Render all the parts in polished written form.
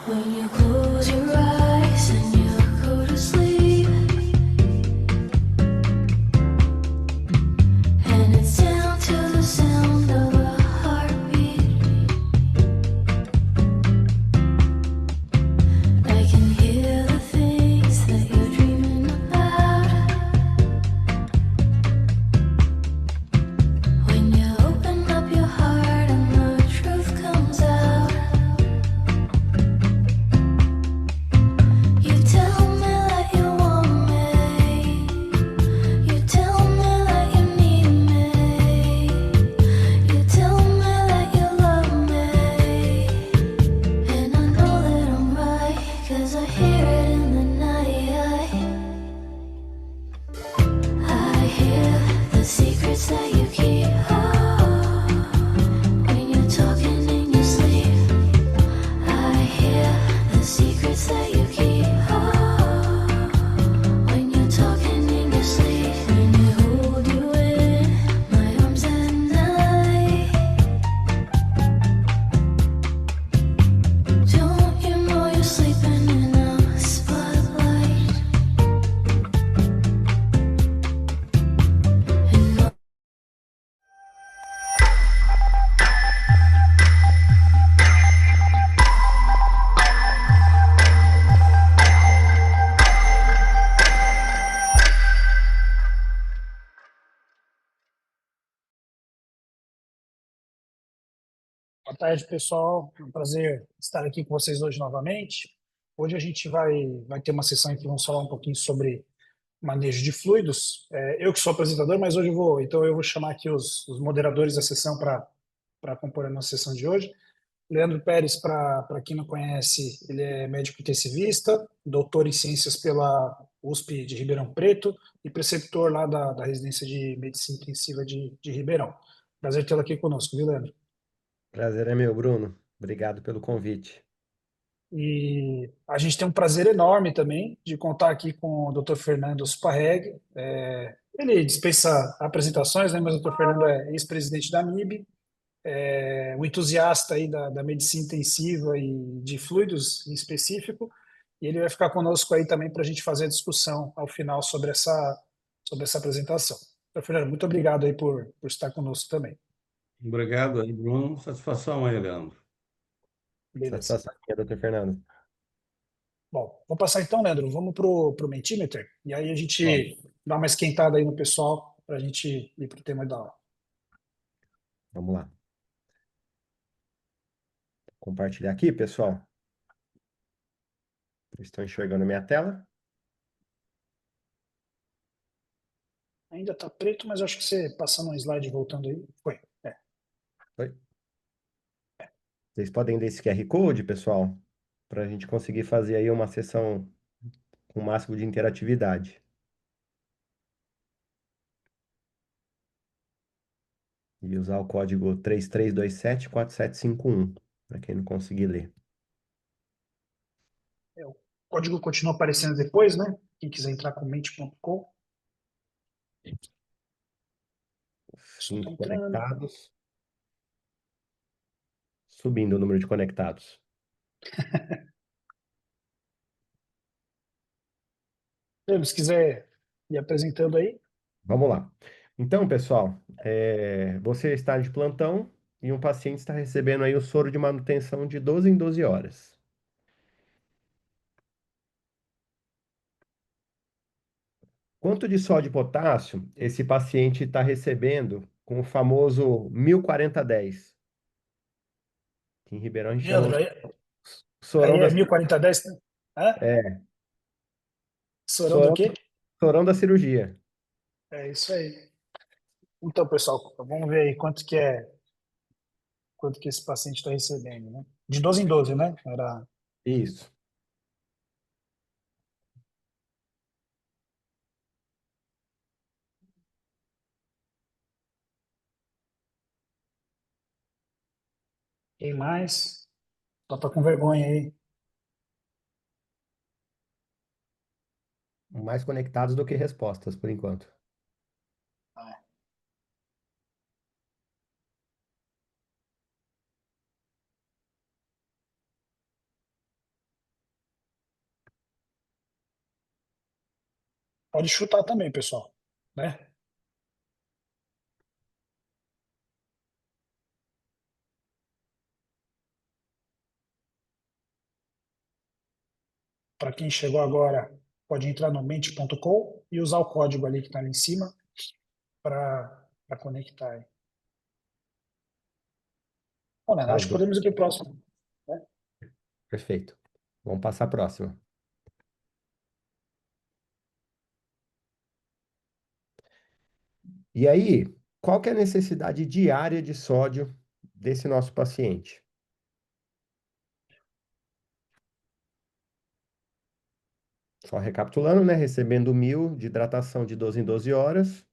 When you close your eyes and you go to sleep, and it's down to the sound of a heartbeat. I can hear the things that you're dreaming about. When you open up your heart and the truth comes out. You tell me that you want me. You tell me that you need me. You tell me that you love me. And I know that I'm right, 'cause I hear it in the night. I hear the secrets that you keep. When you're talking in your sleep, I hear the secrets that you keep. When you're talking in your sleep, when you hold you in my arms at night. Don't you know you're sleeping in a spotlight? And Boa tarde, pessoal. É um prazer estar aqui com vocês hoje novamente. Hoje a gente vai ter uma sessão em que vamos falar um pouquinho sobre manejo de fluidos. Eu que sou apresentador, mas hoje eu vou chamar aqui os moderadores da sessão para compor a nossa sessão de hoje. Leandro Pérez, para quem não conhece, ele é médico intensivista, doutor em ciências pela USP de Ribeirão Preto e preceptor lá da residência de medicina intensiva de Ribeirão. Prazer tê-lo aqui conosco, viu, Leandro? Prazer é meu, Bruno. Obrigado pelo convite. E a gente tem um prazer enorme também de contar aqui com o Dr. Fernando Sparreg. Ele dispensa apresentações, né, mas o Dr. Fernando é ex-presidente da MIB, um entusiasta aí da medicina intensiva e de fluidos em específico, e ele vai ficar conosco aí também para a gente fazer a discussão ao final sobre essa apresentação. Dr. Fernando, muito obrigado aí por estar conosco também. Obrigado aí, Bruno. Satisfação aí, Leandro. Beleza. Satisfação minha, doutor Fernando. Bom, vou passar então, Leandro, vamos pro Mentimeter, e aí a Vamos. gente dá uma esquentada aí no pessoal para a gente ir pro tema da aula. Vamos lá. Compartilhar aqui, pessoal. Estão enxergando minha tela? Ainda está preto, mas acho que você passando um slide e voltando aí, foi. Oi? Vocês podem ler esse QR Code, pessoal, para a gente conseguir fazer aí uma sessão com o máximo de interatividade. E usar o código 33274751, para quem não conseguir ler. O código continua aparecendo depois, né? Quem quiser entrar com mente.com, Sim, está entrando. conectados. Subindo o número de conectados. Se quiser ir apresentando aí, Vamos lá. Então, pessoal, você está de plantão e um paciente está recebendo aí o soro de manutenção de 12 em 12 horas. Quanto de sódio e potássio esse paciente está recebendo com o famoso 1040-10? Que em Ribeirão a gente chama Leandro, o aí sorão da, é 1410, né? Hã? é, Sorão do sorão, quê? sorão da cirurgia. É isso aí. Então, pessoal, vamos ver aí quanto que esse paciente está recebendo, né? De 12 em 12, né? Era. Isso. Quem mais? Só tá com vergonha aí. Mais conectados do que respostas, por enquanto. Ah, Pode chutar também, pessoal, né? Para quem chegou agora, pode entrar no mente.com e usar o código ali que está ali em cima para conectar aí. Bom, né, Tá, acho que podemos ir para o próximo, né? perfeito. Vamos passar a próxima. E aí, qual que é a necessidade diária de sódio desse nosso paciente? Só recapitulando, né? Recebendo 1.000 de hidratação de 12 em 12 horas.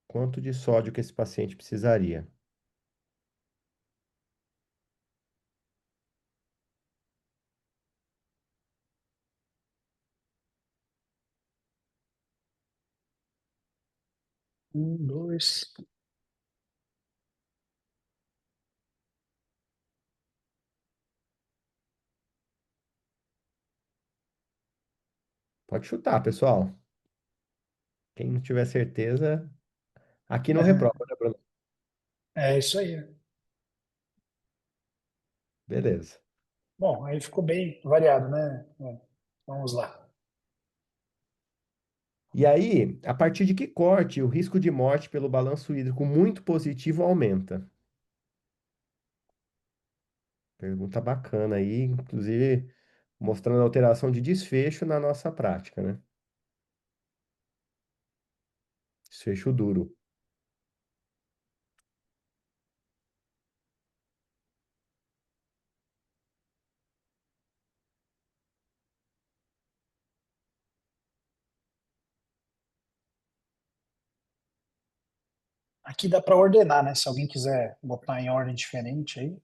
Quanto de sódio que esse paciente precisaria? Dois. Pode chutar, pessoal. Quem não tiver certeza, aqui não reprova, né, Bruno? É isso aí. Beleza. Bom, aí ficou bem variado, né? É, vamos lá. E aí, a partir de que corte o risco de morte pelo balanço hídrico muito positivo aumenta? Pergunta bacana aí, inclusive mostrando a alteração de desfecho na nossa prática, né? Desfecho duro. Aqui dá para ordenar, né? Se alguém quiser botar em ordem diferente aí.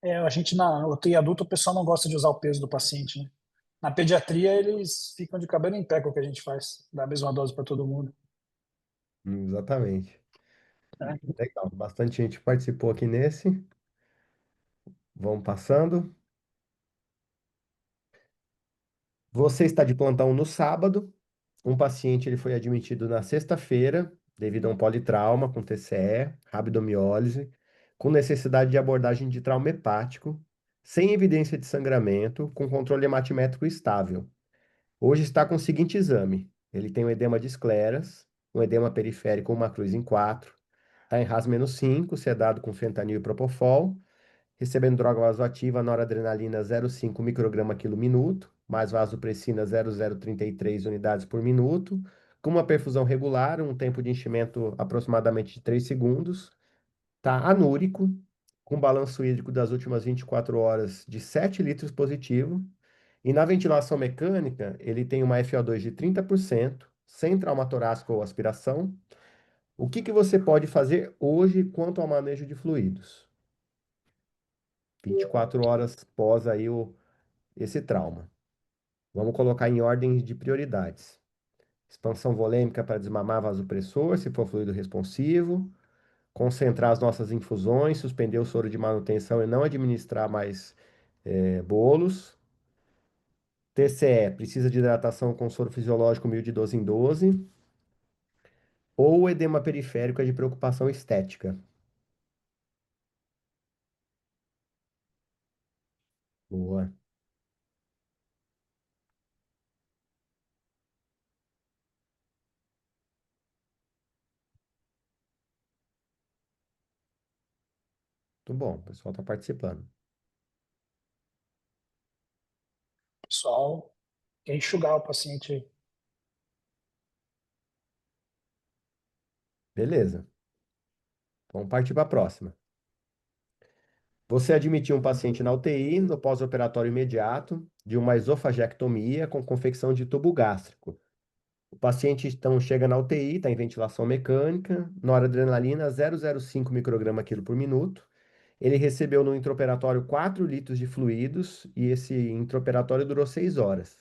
É, a gente na UTI adulto, o pessoal não gosta de usar o peso do paciente, né? Na pediatria, eles ficam de cabelo em pé com o que a gente faz, dá a mesma dose para todo mundo, Exatamente. né? Legal. Bastante gente participou aqui nesse. Vamos passando. Você está de plantão no sábado. Um paciente ele foi admitido na sexta-feira devido a um politrauma com TCE, rabdomiólise, com necessidade de abordagem de trauma hepático, sem evidência de sangramento, com controle hematimétrico estável. Hoje está com o seguinte exame: ele tem um edema de escleras, um edema periférico, uma cruz em 4, está em RAS-5, sedado com fentanil e propofol, recebendo droga vasoativa, noradrenalina 0,5 micrograma quilo minuto, mais vasopressina 0,033 unidades por minuto, com uma perfusão regular, um tempo de enchimento aproximadamente de 3 segundos, tá anúrico, com balanço hídrico das últimas 24 horas de 7 litros positivo, e na ventilação mecânica, ele tem uma FO2 de 30%, sem trauma torácico ou aspiração. O que que você pode fazer hoje quanto ao manejo de fluidos? 24 horas pós aí esse trauma. Vamos colocar em ordem de prioridades. Expansão volêmica para desmamar vasopressor, se for fluido responsivo. Concentrar as nossas infusões, suspender o soro de manutenção e não administrar mais bolos. TCE, precisa de hidratação com soro fisiológico 1.000 de 12 em 12. Ou edema periférico é de preocupação estética. Boa. Muito bom, o pessoal está participando. Pessoal, quer enxugar o paciente aí. Beleza. Vamos partir para a próxima. Você admitiu um paciente na UTI no pós-operatório imediato de uma esofagectomia com confecção de tubo gástrico. O paciente então chega na UTI, está em ventilação mecânica, noradrenalina 0,05 micrograma quilo por minuto. Ele recebeu no intraoperatório 4 litros de fluidos e esse intraoperatório durou 6 horas.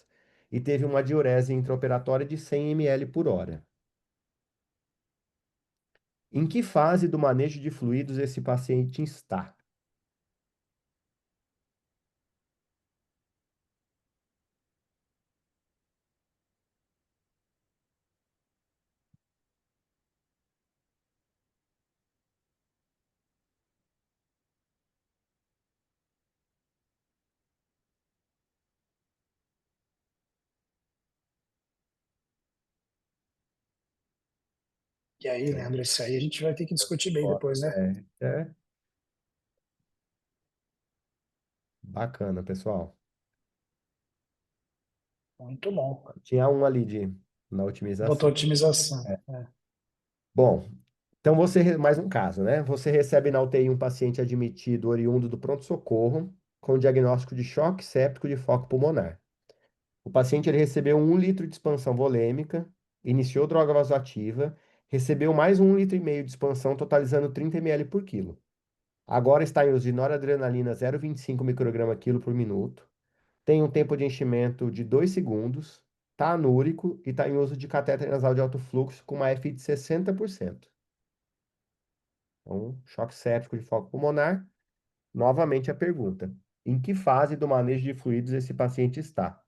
e teve uma diurese intraoperatória de 100 ml por hora. Em que fase do manejo de fluidos esse paciente está? E aí, Leandro, isso aí a gente vai ter que discutir bem depois, né? É bacana, pessoal. Muito bom. Tinha um ali na Botou otimização. otimização. É. Bom, então mais um caso, né? Você recebe na UTI um paciente admitido oriundo do pronto-socorro com diagnóstico de choque séptico de foco pulmonar. O paciente ele recebeu 1 litro de expansão volêmica, iniciou droga vasoativa, recebeu mais 1,5 litro de expansão, totalizando 30 ml por quilo. Agora está em uso de noradrenalina 0,25 micrograma quilo por minuto, tem um tempo de enchimento de 2 segundos, está anúrico e está em uso de catéter nasal de alto fluxo com uma FI de 60%. Então, choque séptico de foco pulmonar. Novamente a pergunta: em que fase do manejo de fluidos esse paciente está?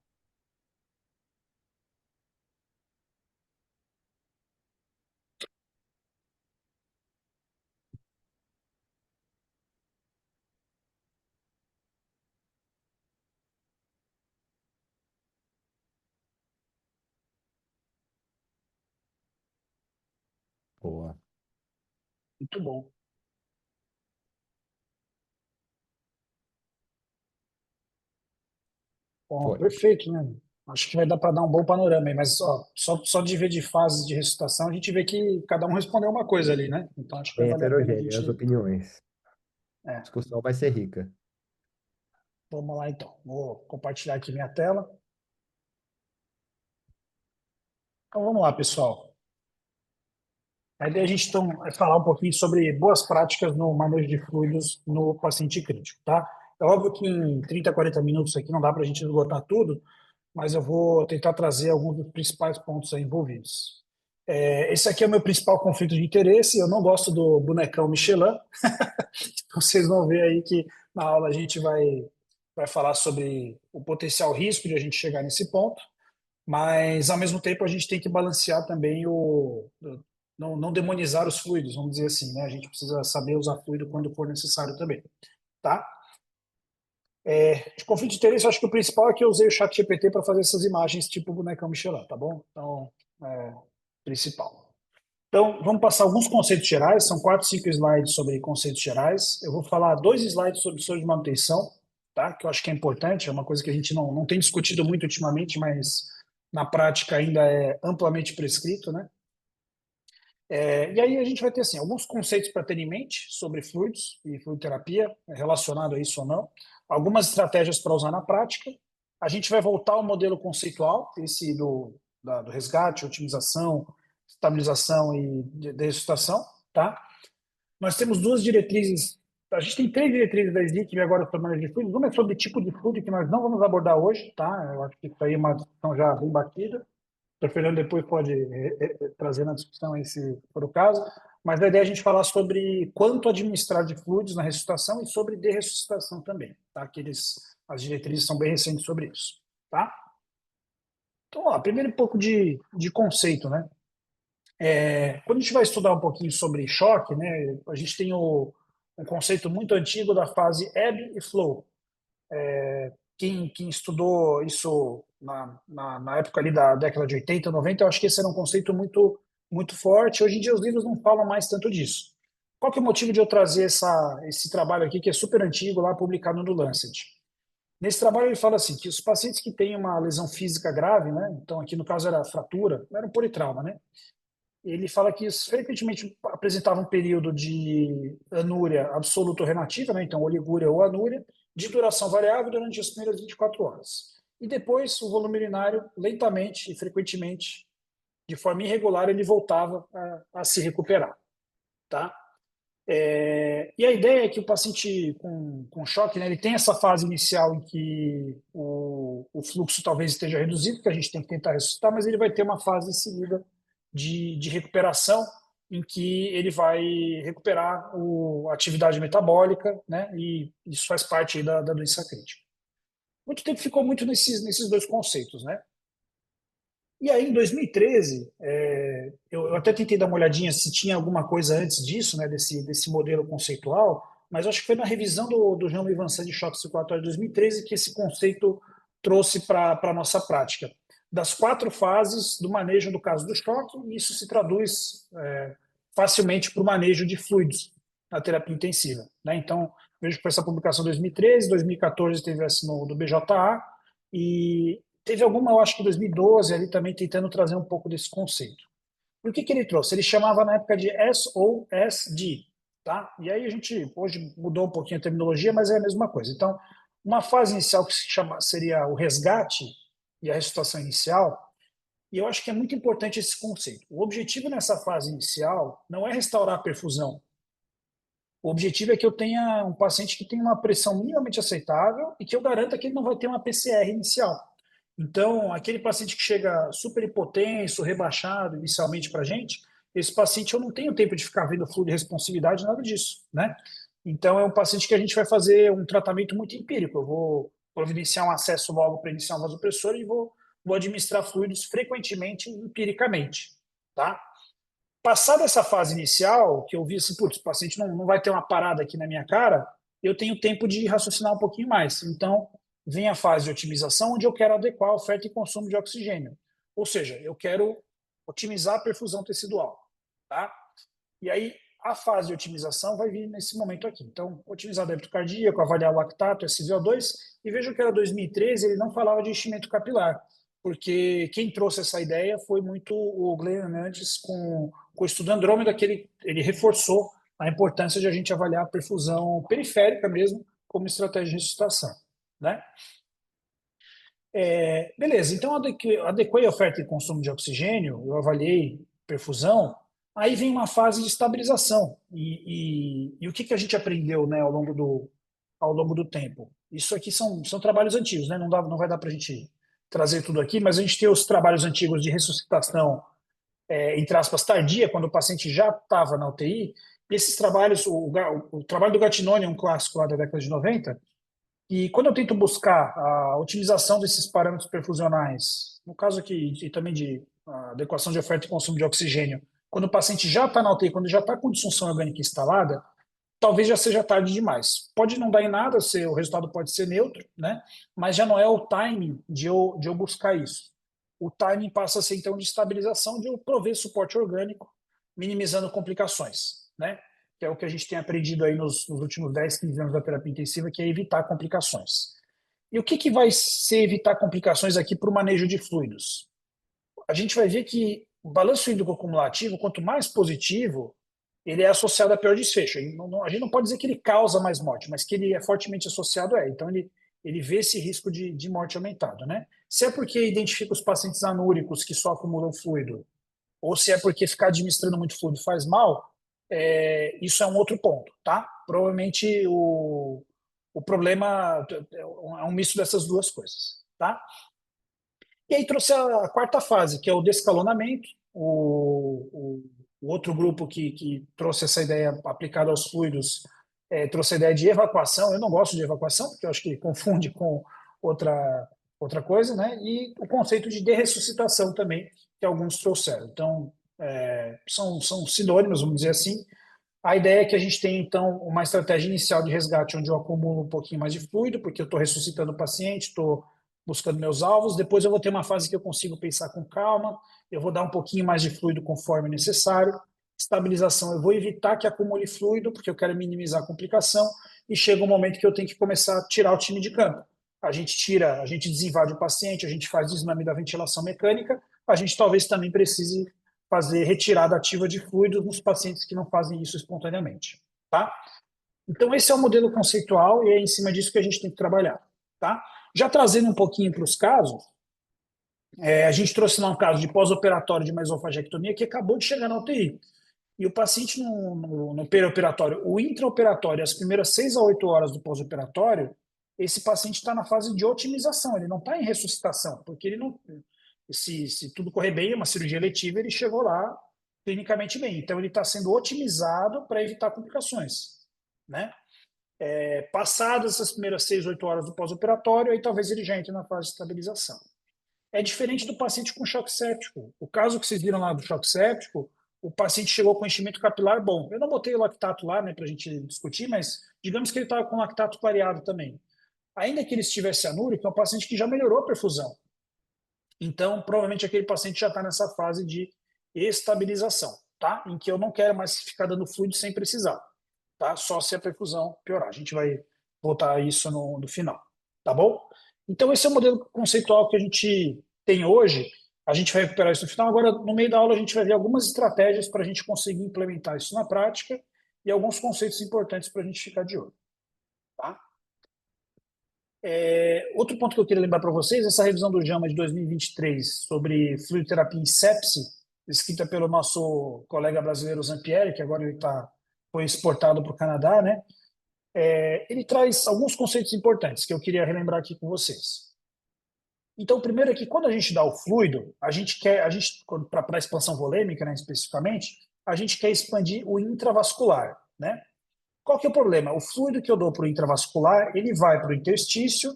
Boa. Muito bom. Bom, Foi. perfeito, né? Acho que vai dar para dar um bom panorama aí, mas ó, só de ver de fases de ressuscitação, a gente vê que cada um respondeu uma coisa ali, né? Então acho que vai Bem valer a pena a heterogênea gente. as opiniões. A É, discussão vai ser rica. vamos lá então. Vou compartilhar aqui minha tela. Então vamos lá, pessoal. A ideia é a gente então é falar um pouquinho sobre boas práticas no manejo de fluidos no paciente crítico, tá? É óbvio que em 30, 40 minutos aqui não dá para a gente esgotar tudo, mas eu vou tentar trazer alguns dos principais pontos aí envolvidos. Esse aqui é o meu principal conflito de interesse. Eu não gosto do bonecão Michelin. Vocês vão ver aí que na aula a gente vai falar sobre o potencial risco de a gente chegar nesse ponto, mas ao mesmo tempo a gente tem que balancear também não demonizar os fluidos, vamos dizer assim, né? A gente precisa saber usar fluido quando for necessário também, tá? De conflito de interesse, eu acho que o principal é que eu usei o chat GPT para fazer essas imagens tipo bonecão Michelin, tá bom? Então, principal. Então, vamos passar alguns conceitos gerais, são 4, 5 slides sobre conceitos gerais. Eu vou falar 2 slides sobre sonho de manutenção, tá? Que eu acho que é importante, é uma coisa que a gente não tem discutido muito ultimamente, mas na prática ainda é amplamente prescrito, né? E aí a gente vai ter assim, alguns conceitos para ter em mente sobre fluidos e fluidoterapia, relacionado a isso ou não, algumas estratégias para usar na prática. A gente vai voltar ao modelo conceitual, esse do resgate, otimização, estabilização e de ressuscitação, tá? Nós temos 2 diretrizes, a gente tem 3 diretrizes da SDIC agora sobre manejo de fluidos. Uma é sobre tipo de fluido, que nós não vamos abordar hoje, tá? Eu acho que isso aí é uma discussão já bem batida. O Fernando depois pode trazer na discussão aí, se for o caso. Mas a ideia é a gente falar sobre quanto administrar de fluidos na ressuscitação e sobre de ressuscitação também, tá? As diretrizes são bem recentes sobre isso, tá? Então, ó, primeiro um pouco de conceito, né? Quando a gente vai estudar um pouquinho sobre choque, né, a gente tem um conceito muito antigo da fase ebb e flow. Quem estudou isso na época ali da década de 80, 90, eu acho que esse era um conceito muito forte. Hoje em dia os livros não falam mais tanto disso. Qual que é o motivo de eu trazer esse trabalho aqui, que é super antigo, lá publicado no Lancet? Nesse trabalho ele fala assim, que os pacientes que têm uma lesão física grave, né, então aqui no caso era fratura, era um politrauma, né, ele fala que isso frequentemente apresentava um período de anúria absoluta ou relativa, né? Então oligúria ou anúria, de duração variável durante as primeiras 24 horas. E depois o volume urinário, lentamente e frequentemente, de forma irregular, ele voltava a se recuperar. Tá? E a ideia é que o paciente com choque, né, ele tem essa fase inicial em que o fluxo talvez esteja reduzido, que a gente tem que tentar ressuscitar, mas ele vai ter uma fase seguida de recuperação, em que ele vai recuperar a atividade metabólica, né? E isso faz parte aí da doença crítica. Muito tempo ficou muito nesses dois conceitos, né? E aí, em 2013, eu até tentei dar uma olhadinha se tinha alguma coisa antes disso, né, desse modelo conceitual, mas acho que foi na revisão do Jean-Louis Vincent de choque circulatório de 2013 que esse conceito trouxe para a nossa prática. Das 4 fases do manejo do caso do choque, e isso se traduz facilmente para o manejo de fluidos na terapia intensiva, né? Então, vejo que foi essa publicação em 2013, 2014 teve essa do BJA, e teve alguma, eu acho que em 2012, ali também tentando trazer um pouco desse conceito. O que ele trouxe? Ele chamava na época de SOSD, tá? E aí a gente hoje mudou um pouquinho a terminologia, mas é a mesma coisa. Então, uma fase inicial que seria o resgate e a ressuscitação inicial, e eu acho que é muito importante esse conceito. O objetivo nessa fase inicial não é restaurar a perfusão. O objetivo é que eu tenha um paciente que tenha uma pressão minimamente aceitável e que eu garanta que ele não vai ter uma PCR inicial. Então, aquele paciente que chega super hipotenso, rebaixado inicialmente para a gente, esse paciente eu não tenho tempo de ficar vendo fluido de responsividade, nada disso, né? Então, é um paciente que a gente vai fazer um tratamento muito empírico. Eu vou providenciar um acesso logo para iniciar um vasopressor e vou administrar fluidos frequentemente, empiricamente, tá? Passada essa fase inicial, que eu vi assim, putz, o paciente não vai ter uma parada aqui na minha cara, eu tenho tempo de raciocinar um pouquinho mais. Então, vem a fase de otimização, onde eu quero adequar a oferta e consumo de oxigênio. Ou seja, eu quero otimizar a perfusão tecidual, tá? E aí, a fase de otimização vai vir nesse momento aqui. Então, otimizar o débito cardíaco, avaliar o lactato, SvO2, e vejam que era 2013, ele não falava de enchimento capilar, porque quem trouxe essa ideia foi muito o Glenn Hernandes com o estudo Andrômeda, que ele reforçou a importância de a gente avaliar a perfusão periférica mesmo como estratégia de ressuscitação, né? Beleza, então adequei a oferta e consumo de oxigênio, eu avaliei perfusão, aí vem uma fase de estabilização. E o que a gente aprendeu, né, ao longo do tempo? Isso aqui são trabalhos antigos, né? Não vai dar para a gente trazer tudo aqui, mas a gente tem os trabalhos antigos de ressuscitação, entre aspas, tardia, quando o paciente já estava na UTI. E esses trabalhos, o trabalho do Gattinoni é um clássico lá da década de 90, e quando eu tento buscar a otimização desses parâmetros perfusionais, no caso aqui, e também de adequação de oferta e consumo de oxigênio, quando o paciente já está na UTI, quando já está com disfunção orgânica instalada, talvez já seja tarde demais. Pode não dar em nada, o resultado pode ser neutro, né? Mas já não é o timing de eu buscar isso. O timing passa a ser, então, de estabilização, de eu prover suporte orgânico, minimizando complicações, né? Que é o que a gente tem aprendido aí nos últimos 10, 15 anos da terapia intensiva, que é evitar complicações. E o que vai ser evitar complicações aqui para o manejo de fluidos? A gente vai ver que o balanço hídrico acumulativo, quanto mais positivo, ele é associado a pior desfecho. A gente não pode dizer que ele causa mais morte, mas que ele é fortemente associado Então, ele vê esse risco de morte aumentado, né? Se é porque identifica os pacientes anúricos que só acumulam fluido, ou se é porque ficar administrando muito fluido faz mal, isso é um outro ponto, tá? Provavelmente o problema é um misto dessas duas coisas, tá? E aí trouxe a quarta fase, que é o descalonamento. O outro grupo que trouxe essa ideia aplicada aos fluidos trouxe a ideia de evacuação. Eu não gosto de evacuação, porque eu acho que confunde com outra coisa, né? E o conceito de derressuscitação também, que alguns trouxeram. Então, são sinônimos, vamos dizer assim. A ideia é que a gente tem, então, uma estratégia inicial de resgate, onde eu acumulo um pouquinho mais de fluido, porque eu estou ressuscitando o paciente, estou buscando meus alvos. Depois eu vou ter uma fase que eu consigo pensar com calma, eu vou dar um pouquinho mais de fluido conforme necessário. Estabilização, eu vou evitar que acumule fluido, porque eu quero minimizar a complicação, e chega um momento que eu tenho que começar a tirar o time de campo. A gente desinvade o paciente, a gente faz desmame da ventilação mecânica, a gente talvez também precise fazer retirada ativa de fluido nos pacientes que não fazem isso espontaneamente, tá? Então, esse é o modelo conceitual e é em cima disso que a gente tem que trabalhar, tá? Já trazendo um pouquinho para os casos, a gente trouxe lá um caso de pós-operatório de uma esofagectomia que acabou de chegar na UTI. E o paciente no perioperatório, o intraoperatório, as primeiras 6 a 8 horas do pós-operatório, esse paciente está na fase de otimização, ele não está em ressuscitação, porque ele não, se tudo correr bem, uma cirurgia eletiva, ele chegou lá clinicamente bem. Então, ele está sendo otimizado para evitar complicações, né? Passadas essas primeiras 6, 8 horas do pós-operatório, aí talvez ele já entre na fase de estabilização. É diferente do paciente com choque séptico. O caso que vocês viram lá do choque séptico, o paciente chegou com enchimento capilar bom. Eu não botei o lactato lá, né, para a gente discutir, mas digamos que ele estava com lactato clareado também. Ainda que ele estivesse anúrico, é um paciente que já melhorou a perfusão. Então, provavelmente aquele paciente já está nessa fase de estabilização, tá? Em que eu não quero mais ficar dando fluido sem precisar, tá? Só se a perfusão piorar. A gente vai voltar a isso no final, tá bom? Então, esse é o modelo conceitual que a gente tem hoje. A gente vai recuperar isso no final. Agora, no meio da aula, a gente vai ver algumas estratégias para a gente conseguir implementar isso na prática e alguns conceitos importantes para a gente ficar de olho, tá? Outro ponto que eu queria lembrar para vocês, essa revisão do JAMA de 2023 sobre fluidoterapia em sepse, escrita pelo nosso colega brasileiro Zampieri, que agora foi exportado para o Canadá, né? Ele traz alguns conceitos importantes que eu queria relembrar aqui com vocês. Então, primeiro é que quando a gente dá o fluido, para a expansão volêmica, né, especificamente, a gente quer expandir o intravascular, né? Qual que é o problema? O fluido que eu dou para o intravascular, ele vai para o interstício,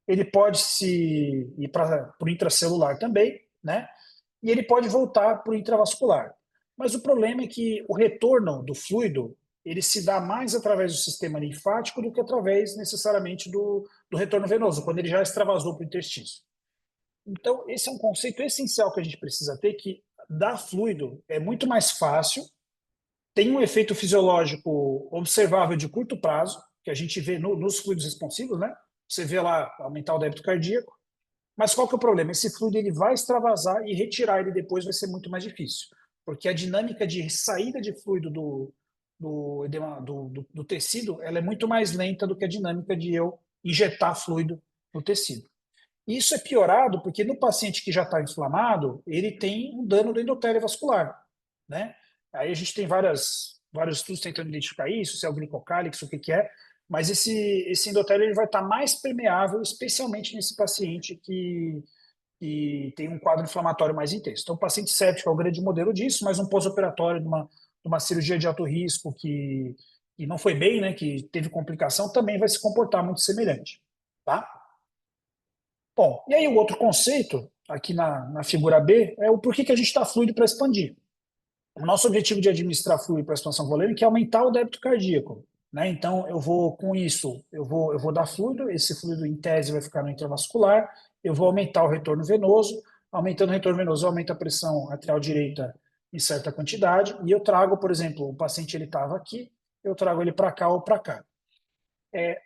ele pode ir para o intracelular também, né? E ele pode voltar para o intravascular. Mas o problema é que o retorno do fluido, ele se dá mais através do sistema linfático do que através, necessariamente, do retorno venoso, quando ele já extravasou para o interstício. Então, esse é um conceito essencial que a gente precisa ter, que dar fluido é muito mais fácil, tem um efeito fisiológico observável de curto prazo, que a gente vê nos fluidos responsivos, né? Você vê lá aumentar o débito cardíaco. Mas qual que é o problema? Esse fluido ele vai extravasar e retirar ele depois vai ser muito mais difícil. Porque a dinâmica de saída de fluido do tecido ela é muito mais lenta do que a dinâmica de eu injetar fluido no tecido. Isso é piorado porque no paciente que já está inflamado, ele tem um dano do endotélio vascular, né? Aí a gente tem vários estudos tentando identificar isso, se é o glicocálix, o que é, mas esse endotélio ele vai estar mais permeável, especialmente nesse paciente que tem um quadro inflamatório mais intenso. Então, o paciente séptico é o grande modelo disso, mas um pós-operatório de uma cirurgia de alto risco que não foi bem, né, que teve complicação, também vai se comportar muito semelhante, tá? Bom, e aí o outro conceito, aqui na figura B, é o porquê que a gente está fluido para expandir. O nosso objetivo de administrar fluido para expansão volêmica é aumentar o débito cardíaco, né? Então, com isso, eu vou dar fluido, esse fluido em tese vai ficar no intravascular, eu vou aumentar o retorno venoso, aumentando o retorno venoso, aumenta a pressão arterial direita em certa quantidade, e eu trago, por exemplo, o paciente ele estava aqui, eu trago ele para cá ou para cá.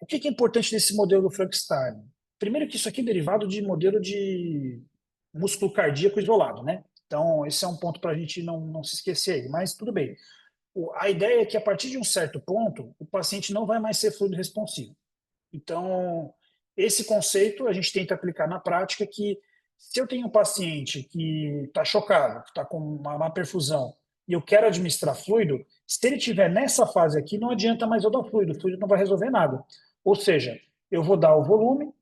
O que é importante nesse modelo do Frankenstein? Primeiro que isso aqui é derivado de modelo de músculo cardíaco isolado, né? Então, esse é um ponto para a gente não se esquecer, mas tudo bem. A ideia é que, a partir de um certo ponto, o paciente não vai mais ser fluido responsivo. Então, esse conceito a gente tenta aplicar na prática que, se eu tenho um paciente que está chocado, que está com uma má perfusão, e eu quero administrar fluido, se ele estiver nessa fase aqui, não adianta mais eu dar fluido, o fluido não vai resolver nada. Ou seja, eu vou dar o volume,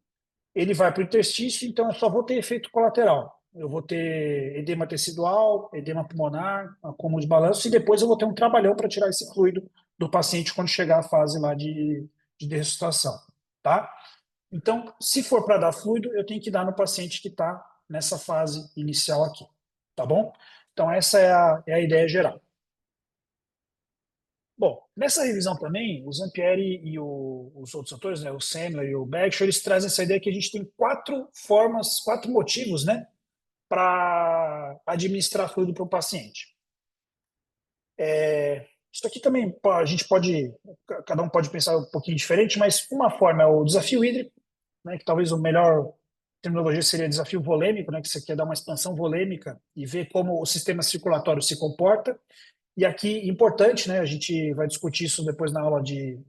ele vai para o interstício, então eu só vou ter efeito colateral. Eu vou ter edema tecidual, edema pulmonar, acúmulo de balanço, e depois eu vou ter um trabalhão para tirar esse fluido do paciente quando chegar a fase lá de ressuscitação, tá? Então, se for para dar fluido, eu tenho que dar no paciente que está nessa fase inicial aqui, tá bom? Então, essa é a ideia geral. Bom, nessa revisão também, o Zampieri e os outros autores, né, o Sandler e o Bagshot, eles trazem essa ideia que a gente tem 4 motivos, né, para administrar fluido para o paciente. Isso aqui também cada um pode pensar um pouquinho diferente, mas uma forma é o desafio hídrico, né, que talvez a melhor terminologia seria desafio volêmico, né, que você quer dar uma expansão volêmica e ver como o sistema circulatório se comporta. E aqui, importante, né, a gente vai discutir isso depois na aula de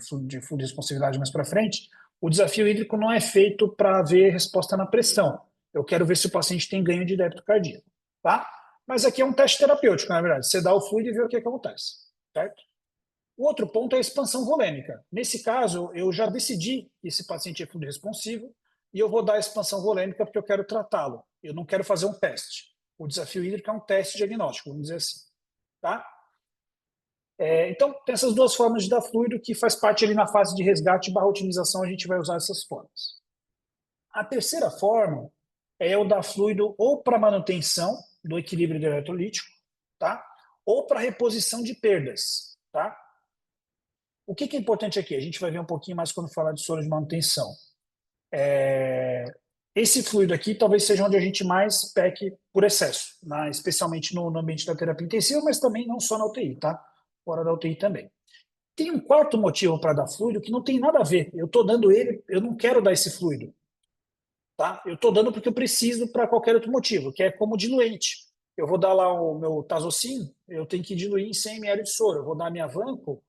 fluido de responsividade mais para frente, o desafio hídrico não é feito para ver resposta na pressão. Eu quero ver se o paciente tem ganho de débito cardíaco, tá? Mas aqui é um teste terapêutico, na verdade. Você dá o fluido e vê o que acontece, certo? O outro ponto é a expansão volêmica. Nesse caso, eu já decidi que esse paciente é fluido responsivo e eu vou dar a expansão volêmica porque eu quero tratá-lo. Eu não quero fazer um teste. O desafio hídrico é um teste diagnóstico, vamos dizer assim. Tá? Então, tem essas duas formas de dar fluido que faz parte ali na fase de resgate / otimização, a gente vai usar essas formas. A terceira forma é eu dar fluido ou para manutenção do equilíbrio eletrolítico, tá? Ou para reposição de perdas, tá? O que é importante aqui? A gente vai ver um pouquinho mais quando falar de soro de manutenção. Esse fluido aqui talvez seja onde a gente mais peque por excesso, especialmente no ambiente da terapia intensiva, mas também não só na UTI, tá? Fora da UTI também. Tem um quarto motivo para dar fluido que não tem nada a ver. Eu estou dando ele, eu não quero dar esse fluido. Tá? Eu estou dando porque eu preciso para qualquer outro motivo, que é como diluente. Eu vou dar lá o meu Tazocin, eu tenho que diluir em 100 ml de soro. Eu vou dar a minha Vanco,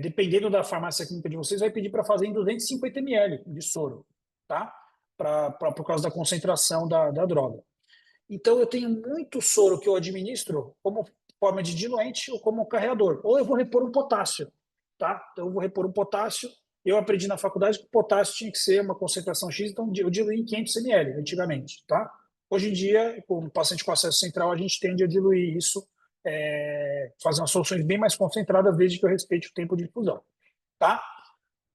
dependendo da farmácia clínica de vocês, vai pedir para fazer em 250 ml de soro, tá? Por causa da concentração da droga. Então, eu tenho muito soro que eu administro como forma de diluente ou como carreador. Ou eu vou repor um potássio, tá? Então, eu vou repor um potássio. Eu aprendi na faculdade que o potássio tinha que ser uma concentração X, então eu diluí em 500 ml antigamente, tá? Hoje em dia, com o paciente com acesso central, a gente tende a diluir isso, fazer umas soluções bem mais concentradas, desde que eu respeite o tempo de difusão, tá?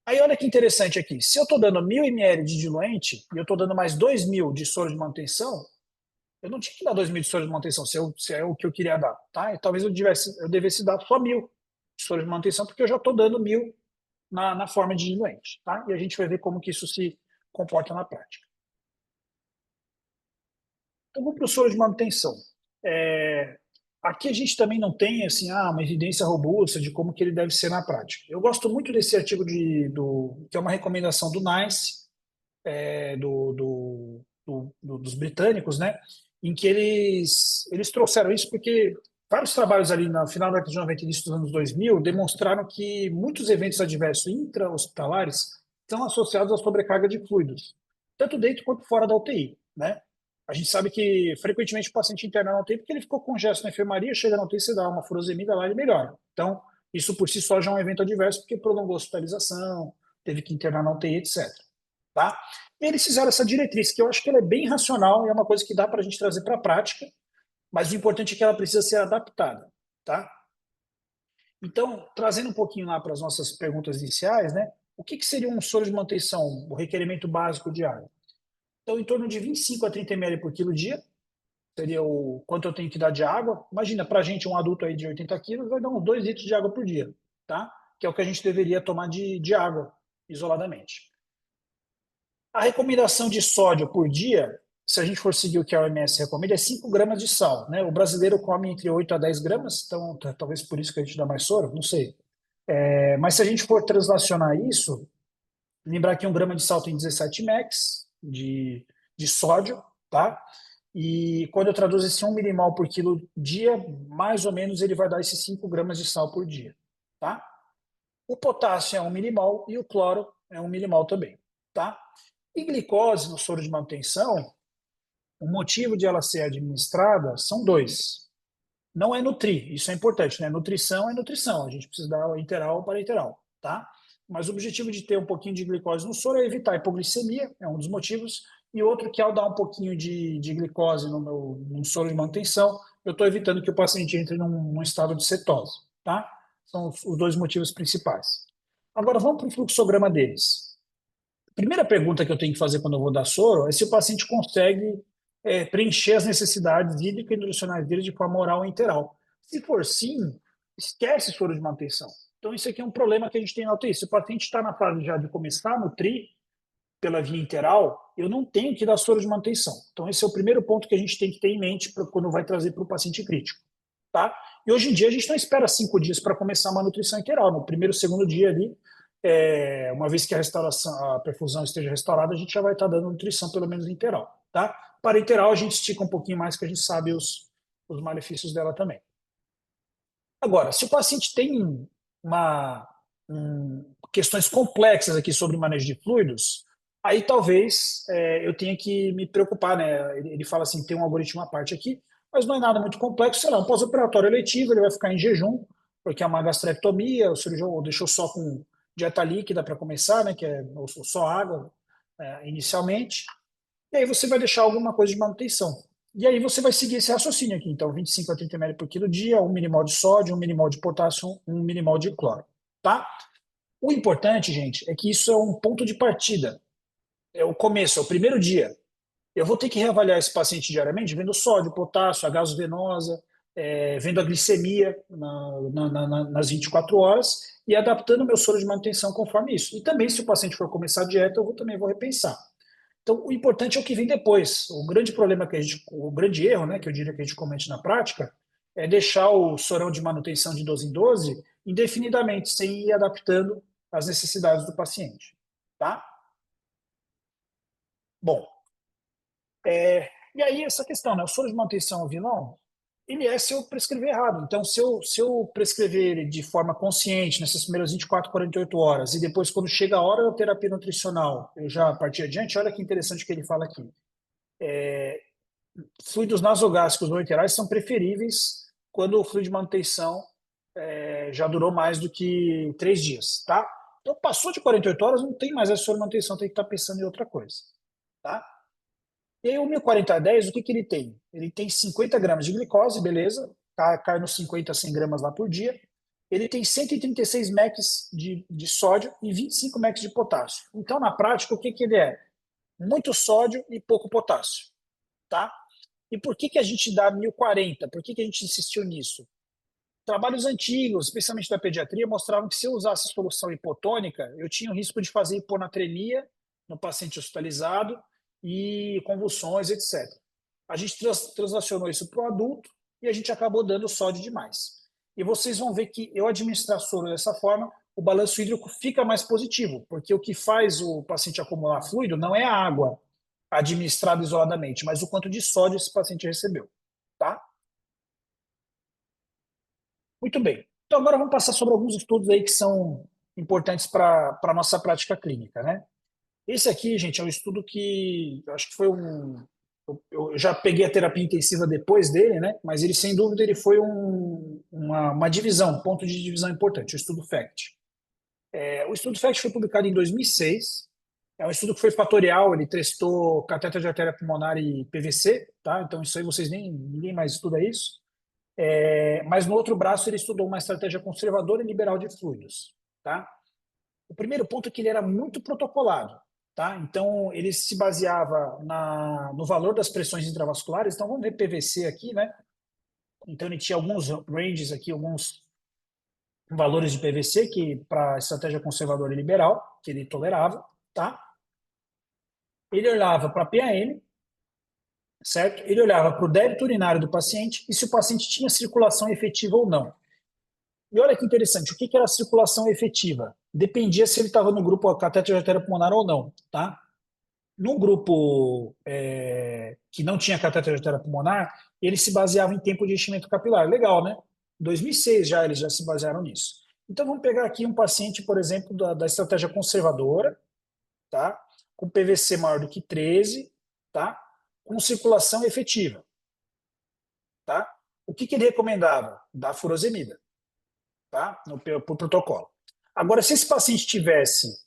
Aí olha que interessante aqui, se eu estou dando 1.000 ml de diluente e eu estou dando mais 2.000 de soro de manutenção, eu não tinha que dar 2.000 de soro de manutenção, se é o que eu queria dar, tá? E talvez eu devesse dar só 1.000 de soro de manutenção, porque eu já estou dando 1.000 na forma de diluente, tá? E a gente vai ver como que isso se comporta na prática. Então, vamos para o soro de manutenção. Aqui a gente também não tem assim, uma evidência robusta de como que ele deve ser na prática. Eu gosto muito desse artigo que é uma recomendação do NICE, dos britânicos, né? Em que eles trouxeram isso porque vários trabalhos ali no final da década de 90 e início dos anos 2000 demonstraram que muitos eventos adversos intra-hospitalares estão associados à sobrecarga de fluidos, tanto dentro quanto fora da UTI, né? A gente sabe que frequentemente o paciente interna na UTI porque ele ficou com gesto na enfermaria, chega na UTI, você dá uma furosemida lá e ele melhora. Então, isso por si só já é um evento adverso porque prolongou a hospitalização, teve que internar na UTI, etc. Tá? E eles fizeram essa diretriz, que eu acho que ela é bem racional e é uma coisa que dá para a gente trazer para a prática, mas o importante é que ela precisa ser adaptada, tá? Então, trazendo um pouquinho lá para as nossas perguntas iniciais, né? O que seria um soro de manutenção, o requerimento básico diário? Então, em torno de 25 a 30 ml por quilo dia, seria o quanto eu tenho que dar de água. Imagina, para a gente, um adulto aí de 80 quilos, vai dar uns 2 litros de água por dia, tá? Que é o que a gente deveria tomar de água, isoladamente. A recomendação de sódio por dia, se a gente for seguir o que a OMS recomenda, é 5 gramas de sal, né? O brasileiro come entre 8 a 10 gramas, então talvez por isso que a gente dá mais soro, não sei. Mas se a gente for translacionar isso, lembrar que 1 grama de sal tem 17 mEq de sódio, tá? E quando eu traduzo esse 1 milimol por quilo dia, mais ou menos ele vai dar esses 5 gramas de sal por dia, tá? O potássio é 1 milimol e o cloro é 1 milimol também, tá? E glicose no soro de manutenção, o motivo de ela ser administrada são 2. Não é nutrir, isso é importante, né? Nutrição é nutrição, a gente precisa dar interal para interal, tá? Mas o objetivo de ter um pouquinho de glicose no soro é evitar a hipoglicemia, é um dos motivos, e outro que ao dar um pouquinho de glicose no soro de manutenção, eu estou evitando que o paciente entre num estado de cetose, tá? São os 2 motivos principais. Agora vamos para o fluxograma deles. A primeira pergunta que eu tenho que fazer quando eu vou dar soro é se o paciente consegue preencher as necessidades hídricas e nutricionais dele de forma oral ou interal. Se for sim, esquece soro de manutenção. Então, isso aqui é um problema que a gente tem na UTI. Se o paciente está na fase já de começar a nutrir pela via interal, eu não tenho que dar soro de manutenção. Então, esse é o primeiro ponto que a gente tem que ter em mente quando vai trazer para o paciente crítico. Tá? E hoje em dia, a gente não espera 5 dias para começar uma nutrição interal. No primeiro, segundo dia ali, uma vez que a perfusão esteja restaurada, a gente já vai estar dando nutrição, pelo menos interal. Tá? Para interal, a gente estica um pouquinho mais, que a gente sabe os malefícios dela também. Agora, se o paciente tem questões complexas aqui sobre manejo de fluidos, aí talvez eu tenha que me preocupar, né? Ele fala assim, tem um algoritmo à parte aqui, mas não é nada muito complexo, sei lá, um pós-operatório eletivo, ele vai ficar em jejum porque é uma gastrectomia, o cirurgião deixou só com dieta líquida para começar, né, que é só água inicialmente, e aí você vai deixar alguma coisa de manutenção. E aí você vai seguir esse raciocínio aqui, então 25 a 30 ml por quilo dia, 1 milimol de sódio, 1 milimol de potássio, 1 milimol de cloro, tá? O importante, gente, é que isso é um ponto de partida, é o começo, é o primeiro dia. Eu vou ter que reavaliar esse paciente diariamente, vendo sódio, potássio, a gasovenosa, vendo a glicemia nas 24 horas e adaptando o meu soro de manutenção conforme isso. E também, se o paciente for começar a dieta, eu também vou repensar. Então, o importante é o que vem depois. O grande problema o grande erro, né, que eu diria que a gente comete na prática, é deixar o sorão de manutenção de 12 em 12 indefinidamente, sem ir adaptando às necessidades do paciente, tá? Bom, e aí essa questão, né? O soro de manutenção ao vilão, ele é se eu prescrever errado. Então, se eu prescrever ele de forma consciente nessas primeiras 24, 48 horas, e depois, quando chega a hora da terapia nutricional, eu já partir adiante, olha que interessante o que ele fala aqui. Fluidos nasogástricos não enterais são preferíveis quando o fluido de manutenção já durou mais do que 3 dias, tá? Então, passou de 48 horas, não tem mais essa soro de manutenção, tem que estar pensando em outra coisa, tá? E aí o 1410, o que ele tem? Ele tem 50 gramas de glicose, beleza, cai nos 50 a 100 gramas lá por dia. Ele tem 136 mEq de sódio e 25 mEq de potássio. Então, na prática, o que ele é? Muito sódio e pouco potássio, tá? E por que a gente dá 1040? Por que a gente insistiu nisso? Trabalhos antigos, especialmente da pediatria, mostravam que se eu usasse solução hipotônica, eu tinha o risco de fazer hiponatremia no paciente hospitalizado e convulsões, etc. A gente translacionou isso para o adulto e a gente acabou dando sódio demais. E vocês vão ver que eu administrar soro dessa forma, o balanço hídrico fica mais positivo, porque o que faz o paciente acumular fluido não é a água administrada isoladamente, mas o quanto de sódio esse paciente recebeu, tá? Muito bem. Então agora vamos passar sobre alguns estudos aí que são importantes para a nossa prática clínica, né? Esse aqui, gente, é um estudo que eu acho que foi eu já peguei a terapia intensiva depois dele, né? Mas ele, sem dúvida, ele foi uma divisão, um ponto de divisão importante, o estudo FACT. O estudo FACT foi publicado em 2006. É um estudo que foi fatorial, ele testou catéter de artéria pulmonar e PVC, tá? Então isso aí ninguém mais estuda isso. Mas no outro braço ele estudou uma estratégia conservadora e liberal de fluidos, tá? O primeiro ponto é que ele era muito protocolado, tá? Então ele se baseava no valor das pressões intravasculares. Então vamos ver PVC aqui, né? Então ele tinha alguns ranges aqui, alguns valores de PVC que para estratégia conservadora e liberal que ele tolerava, tá? Ele olhava para PAM, certo? Ele olhava para o débito urinário do paciente e se o paciente tinha circulação efetiva ou não. E olha que interessante, o que era circulação efetiva? Dependia se ele estava no grupo catéter de artéria pulmonar ou não, tá? No grupo que não tinha catéter de artéria pulmonar, ele se baseava em tempo de enchimento capilar. Legal, né? Em 2006 eles já se basearam nisso. Então vamos pegar aqui um paciente, por exemplo, da estratégia conservadora, tá? Com PVC maior do que 13, tá? Com circulação efetiva, tá? O que ele recomendava? Dar furosemida, tá? Por protocolo. Agora, se esse paciente tivesse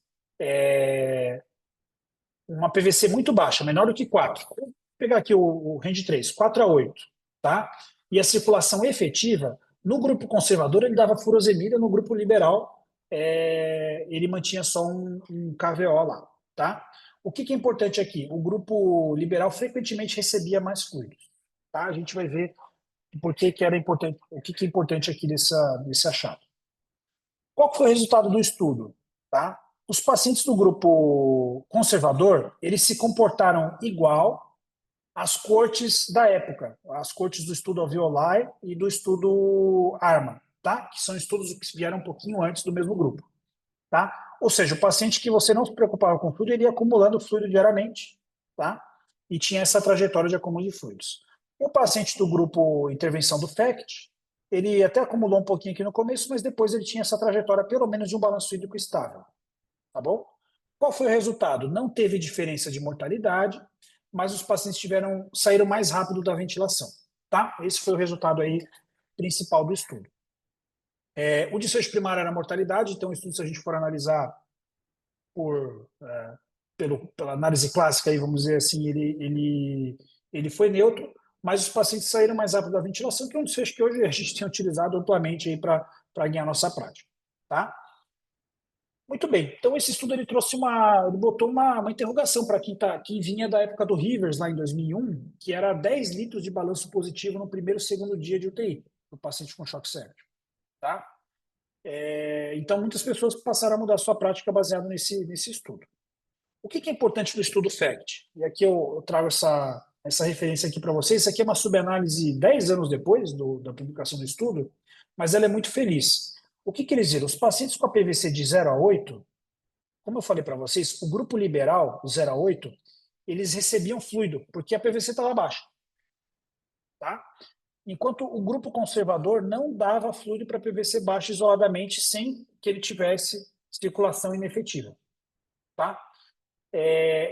uma PVC muito baixa, menor do que 4, vou pegar aqui o range 3, 4 a 8, tá? E a circulação efetiva, no grupo conservador ele dava furosemida, no grupo liberal ele mantinha só um KVO lá, tá? O que é importante aqui? O grupo liberal frequentemente recebia mais fluidos, tá? A gente vai ver por que era importante, o que é importante aqui desse achado. Qual foi o resultado do estudo? Tá? Os pacientes do grupo conservador, eles se comportaram igual às cortes da época, as cortes do estudo Alveoli e do estudo ARMA, tá? Que são estudos que vieram um pouquinho antes do mesmo grupo. Tá? Ou seja, o paciente que você não se preocupava com fluido, ele ia acumulando fluido diariamente, tá? E tinha essa trajetória de acúmulo de fluidos. O paciente do grupo intervenção do FACT, ele até acumulou um pouquinho aqui no começo, mas depois ele tinha essa trajetória pelo menos de um balanço hídrico estável, tá bom? Qual foi o resultado? Não teve diferença de mortalidade, mas os pacientes saíram mais rápido da ventilação, tá? Esse foi o resultado aí principal do estudo. O desfecho primário era a mortalidade, então o estudo, se a gente for analisar pela análise clássica, aí, vamos dizer assim, ele foi neutro, mas os pacientes saíram mais rápido da ventilação, que é um desfecho que hoje a gente tem utilizado amplamente para guiar nossa prática. Tá? Muito bem, então esse estudo ele trouxe ele botou uma interrogação para quem vinha da época do Rivers, lá em 2001, que era 10 litros de balanço positivo no primeiro e segundo dia de UTI, do paciente com choque séptico. Tá? Então, muitas pessoas passaram a mudar sua prática baseado nesse estudo. O que é importante do estudo FACT? E aqui eu trago essa referência aqui para vocês. Isso aqui é uma subanálise 10 anos depois da publicação do estudo, mas ela é muito feliz. O que eles viram? Os pacientes com a PVC de 0 a 8, como eu falei para vocês, o grupo liberal, 0 a 8, eles recebiam fluido, porque a PVC estava baixa. Tá? Enquanto o grupo conservador não dava fluido para PVC baixa isoladamente, sem que ele tivesse circulação inefetiva. Tá?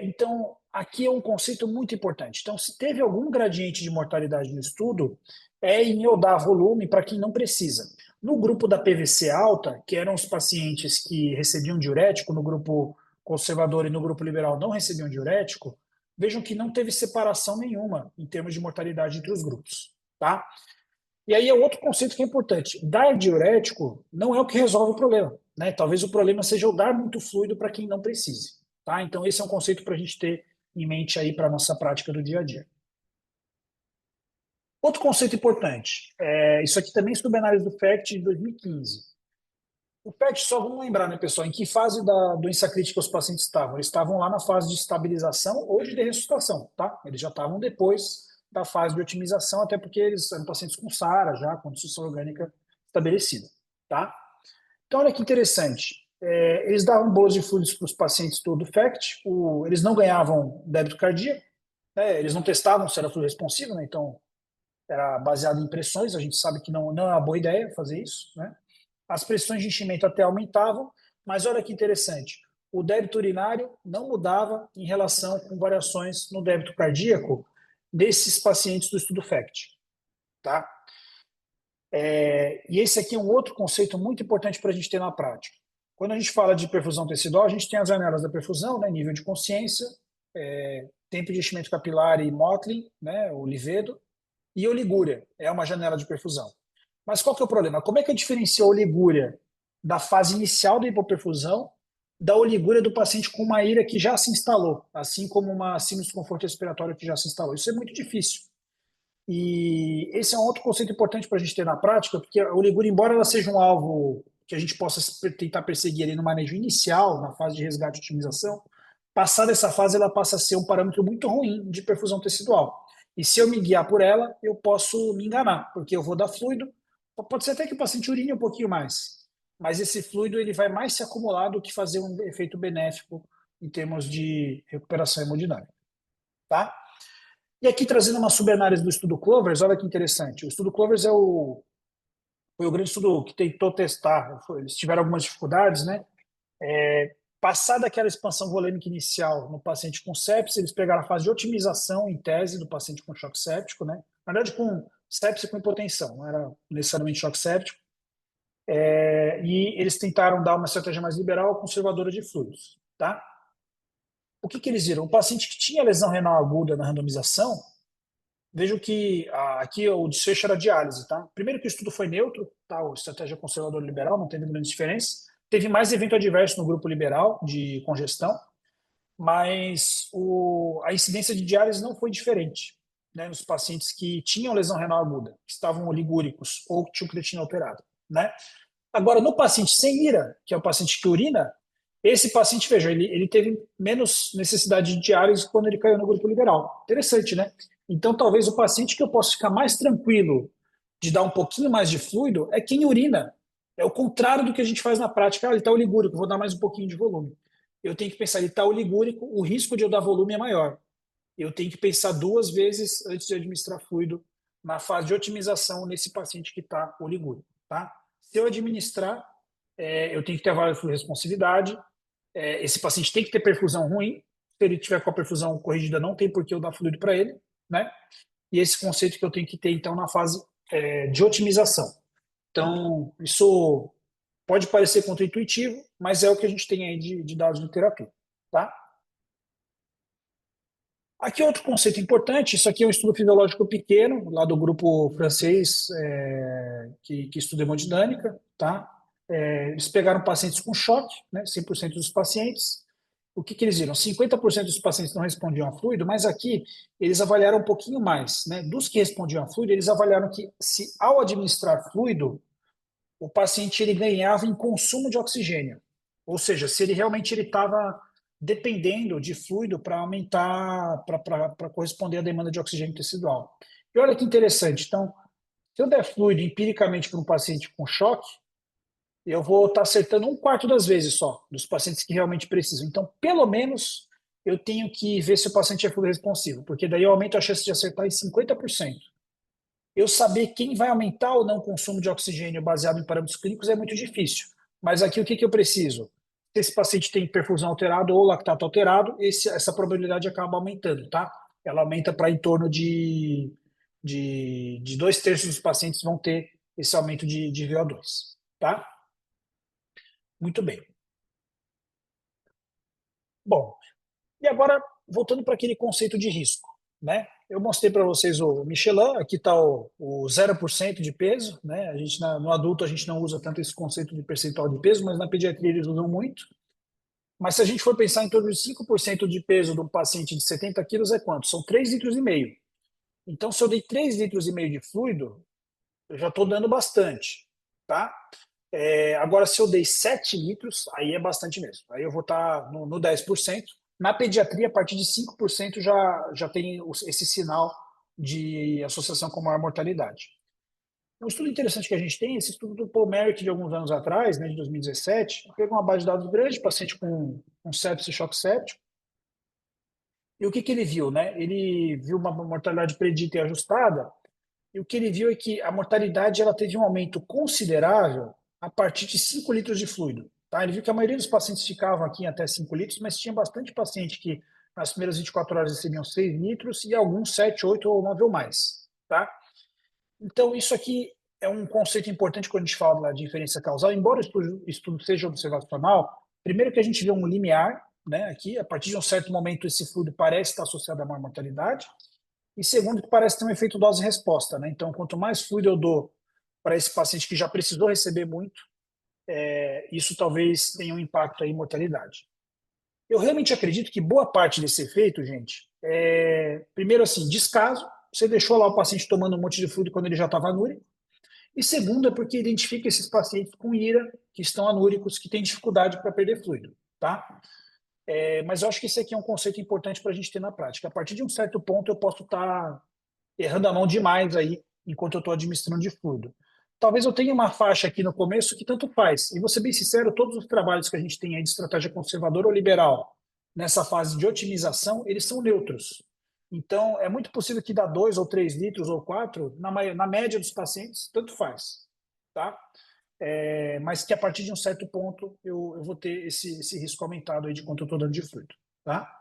Então, aqui é um conceito muito importante. Então, se teve algum gradiente de mortalidade no estudo, é em eu dar volume para quem não precisa. No grupo da PVC alta, que eram os pacientes que recebiam diurético, no grupo conservador e no grupo liberal não recebiam diurético, vejam que não teve separação nenhuma em termos de mortalidade entre os grupos. Tá? E aí é outro conceito que é importante. Dar diurético não é o que resolve o problema. Né? Talvez o problema seja eu dar muito fluido para quem não precise. Tá? Então, esse é um conceito para a gente ter em mente aí para a nossa prática do dia a dia. Outro conceito importante, isso aqui também é subanálise do FACT de 2015. O FACT, só vamos lembrar, né, pessoal, em que fase da doença crítica os pacientes estavam? Eles estavam lá na fase de estabilização ou de ressuscitação, tá? Eles já estavam depois da fase de otimização, até porque eles eram pacientes com SARA já, com disfunção orgânica estabelecida, tá? Então, olha que interessante. Eles davam bolos de fluidos para os pacientes do FACT, eles não ganhavam débito cardíaco, né? Eles não testavam se era fluido responsivo, né? Então era baseado em pressões, a gente sabe que não é uma boa ideia fazer isso, né? As pressões de enchimento até aumentavam, mas olha que interessante, o débito urinário não mudava em relação com variações no débito cardíaco desses pacientes do estudo FACT, tá? E esse aqui é um outro conceito muito importante para a gente ter na prática. Quando a gente fala de perfusão tecidual, a gente tem as janelas da perfusão, né, nível de consciência, tempo de enchimento capilar e Motley, né, o Livedo, e oligúria, é uma janela de perfusão. Mas qual que é o problema? Como é que eu diferencio a oligúria da fase inicial da hipoperfusão da oligúria do paciente com uma IRA que já se instalou, assim como uma síndrome de desconforto respiratório que já se instalou? Isso é muito difícil. E esse é um outro conceito importante para a gente ter na prática, porque a oligúria, embora ela seja um alvo que a gente possa tentar perseguir ali no manejo inicial, na fase de resgate e otimização, passada essa fase, ela passa a ser um parâmetro muito ruim de perfusão tecidual. E se eu me guiar por ela, eu posso me enganar, porque eu vou dar fluido, pode ser até que o paciente urine um pouquinho mais, mas esse fluido ele vai mais se acumular do que fazer um efeito benéfico em termos de recuperação hemodinâmica. Tá? E aqui trazendo uma subanálise do estudo Clovers, olha que interessante. O estudo Clovers foi o grande estudo que tentou testar, eles tiveram algumas dificuldades, né? Passada aquela expansão volêmica inicial no paciente com sepsis, eles pegaram a fase de otimização em tese do paciente com choque séptico, né? Na verdade, com sepsis com hipotensão, não era necessariamente choque séptico. E eles tentaram dar uma estratégia mais liberal, conservadora de fluidos, tá? O que eles viram? O paciente que tinha lesão renal aguda na randomização, vejam que aqui o desfecho era diálise, tá? Primeiro que o estudo foi neutro, tá? A estratégia conservadora liberal, não teve grandes diferenças. Teve mais evento adverso no grupo liberal de congestão, mas a incidência de diálise não foi diferente, né, nos pacientes que tinham lesão renal aguda, que estavam oligúricos ou que tinham creatina alterada, né? Agora, no paciente sem IRA, que é o paciente que urina, esse paciente, veja, ele teve menos necessidade de diálise quando ele caiu no grupo liberal. Interessante, né? Então, talvez o paciente que eu possa ficar mais tranquilo de dar um pouquinho mais de fluido é quem urina. É o contrário do que a gente faz na prática. Ele está oligúrico, vou dar mais um pouquinho de volume. Eu tenho que pensar, ele está oligúrico, o risco de eu dar volume é maior. Eu tenho que pensar 2 vezes antes de administrar fluido na fase de otimização nesse paciente que está oligúrico. Tá? Se eu administrar, eu tenho que ter avaliação de responsividade. Esse paciente tem que ter perfusão ruim. Se ele tiver com a perfusão corrigida, não tem por que eu dar fluido para ele, né? E esse conceito que eu tenho que ter, então, na fase de otimização. Então, isso pode parecer contraintuitivo, mas é o que a gente tem aí de dados de literatura, tá? Aqui outro conceito importante, isso aqui é um estudo fisiológico pequeno, lá do grupo francês que estuda hemodinâmica, tá? Eles pegaram pacientes com choque, né, 100% dos pacientes. O que eles viram? 50% dos pacientes não respondiam a fluido, mas aqui eles avaliaram um pouquinho mais, né? Dos que respondiam a fluido, eles avaliaram que se ao administrar fluido, o paciente ele ganhava em consumo de oxigênio. Ou seja, se ele realmente ele estava dependendo de fluido para aumentar, para corresponder à demanda de oxigênio tecidual. E olha que interessante. Então, se eu der fluido empiricamente para um paciente com choque, eu vou estar acertando 1/4 das vezes só, dos pacientes que realmente precisam. Então, pelo menos, eu tenho que ver se o paciente é fluido responsivo, porque daí eu aumento a chance de acertar em 50%. Eu saber quem vai aumentar ou não o consumo de oxigênio baseado em parâmetros clínicos é muito difícil. Mas aqui o que eu preciso? Se esse paciente tem perfusão alterada ou lactato alterado, essa probabilidade acaba aumentando, tá? Ela aumenta para em torno de 2/3 dos pacientes vão ter esse aumento de VO2, tá? Muito bem. Bom, e agora, voltando para aquele conceito de risco, né? Eu mostrei para vocês o Michelin, aqui está o 0% de peso, né? A gente, no adulto a gente não usa tanto esse conceito de percentual de peso, mas na pediatria eles usam muito. Mas se a gente for pensar em torno de 5% de peso de um paciente de 70 quilos, é quanto? São 3,5 litros. Então, se eu dei 3,5 litros de fluido, eu já estou dando bastante, tá? Agora, se eu dei 7 litros, aí é bastante mesmo. Aí eu vou estar no 10%. Na pediatria, a partir de 5% já tem esse sinal de associação com maior mortalidade. Um estudo interessante que a gente tem, esse estudo do Paul Merrick de alguns anos atrás, né, de 2017, pegou uma base de dados grande, paciente com sepsis e choque séptico. E o que ele viu? Né? Ele viu uma mortalidade predita e ajustada, e o que ele viu é que a mortalidade ela teve um aumento considerável a partir de 5 litros de fluido. Tá? Ele viu que a maioria dos pacientes ficavam aqui em até 5 litros, mas tinha bastante paciente que nas primeiras 24 horas recebiam 6 litros e alguns 7, 8 ou 9 ou mais. Tá? Então, isso aqui é um conceito importante quando a gente fala da diferença causal. Embora o estudo seja observacional, primeiro que a gente vê um limiar, né, aqui, a partir de um certo momento esse fluido parece estar associado a maior mortalidade, e segundo que parece ter um efeito dose-resposta. Né? Então, quanto mais fluido eu dou para esse paciente que já precisou receber muito, isso talvez tenha um impacto aí em mortalidade. Eu realmente acredito que boa parte desse efeito, gente, primeiro assim, descaso, você deixou lá o paciente tomando um monte de fluido quando ele já estava anúrico, e segundo é porque identifica esses pacientes com IRA, que estão anúricos, que têm dificuldade para perder fluido, tá? Mas eu acho que esse aqui é um conceito importante para a gente ter na prática. A partir de um certo ponto eu posso estar errando a mão demais aí, enquanto eu estou administrando de fluido. Talvez eu tenha uma faixa aqui no começo que tanto faz. E vou ser bem sincero, todos os trabalhos que a gente tem aí de estratégia conservadora ou liberal, nessa fase de otimização, eles são neutros. Então, é muito possível que dá 2 ou 3 litros ou 4, na média dos pacientes, tanto faz. Tá? Mas que a partir de um certo ponto eu vou ter esse risco aumentado aí de quanto eu estou dando de fluido. Tá?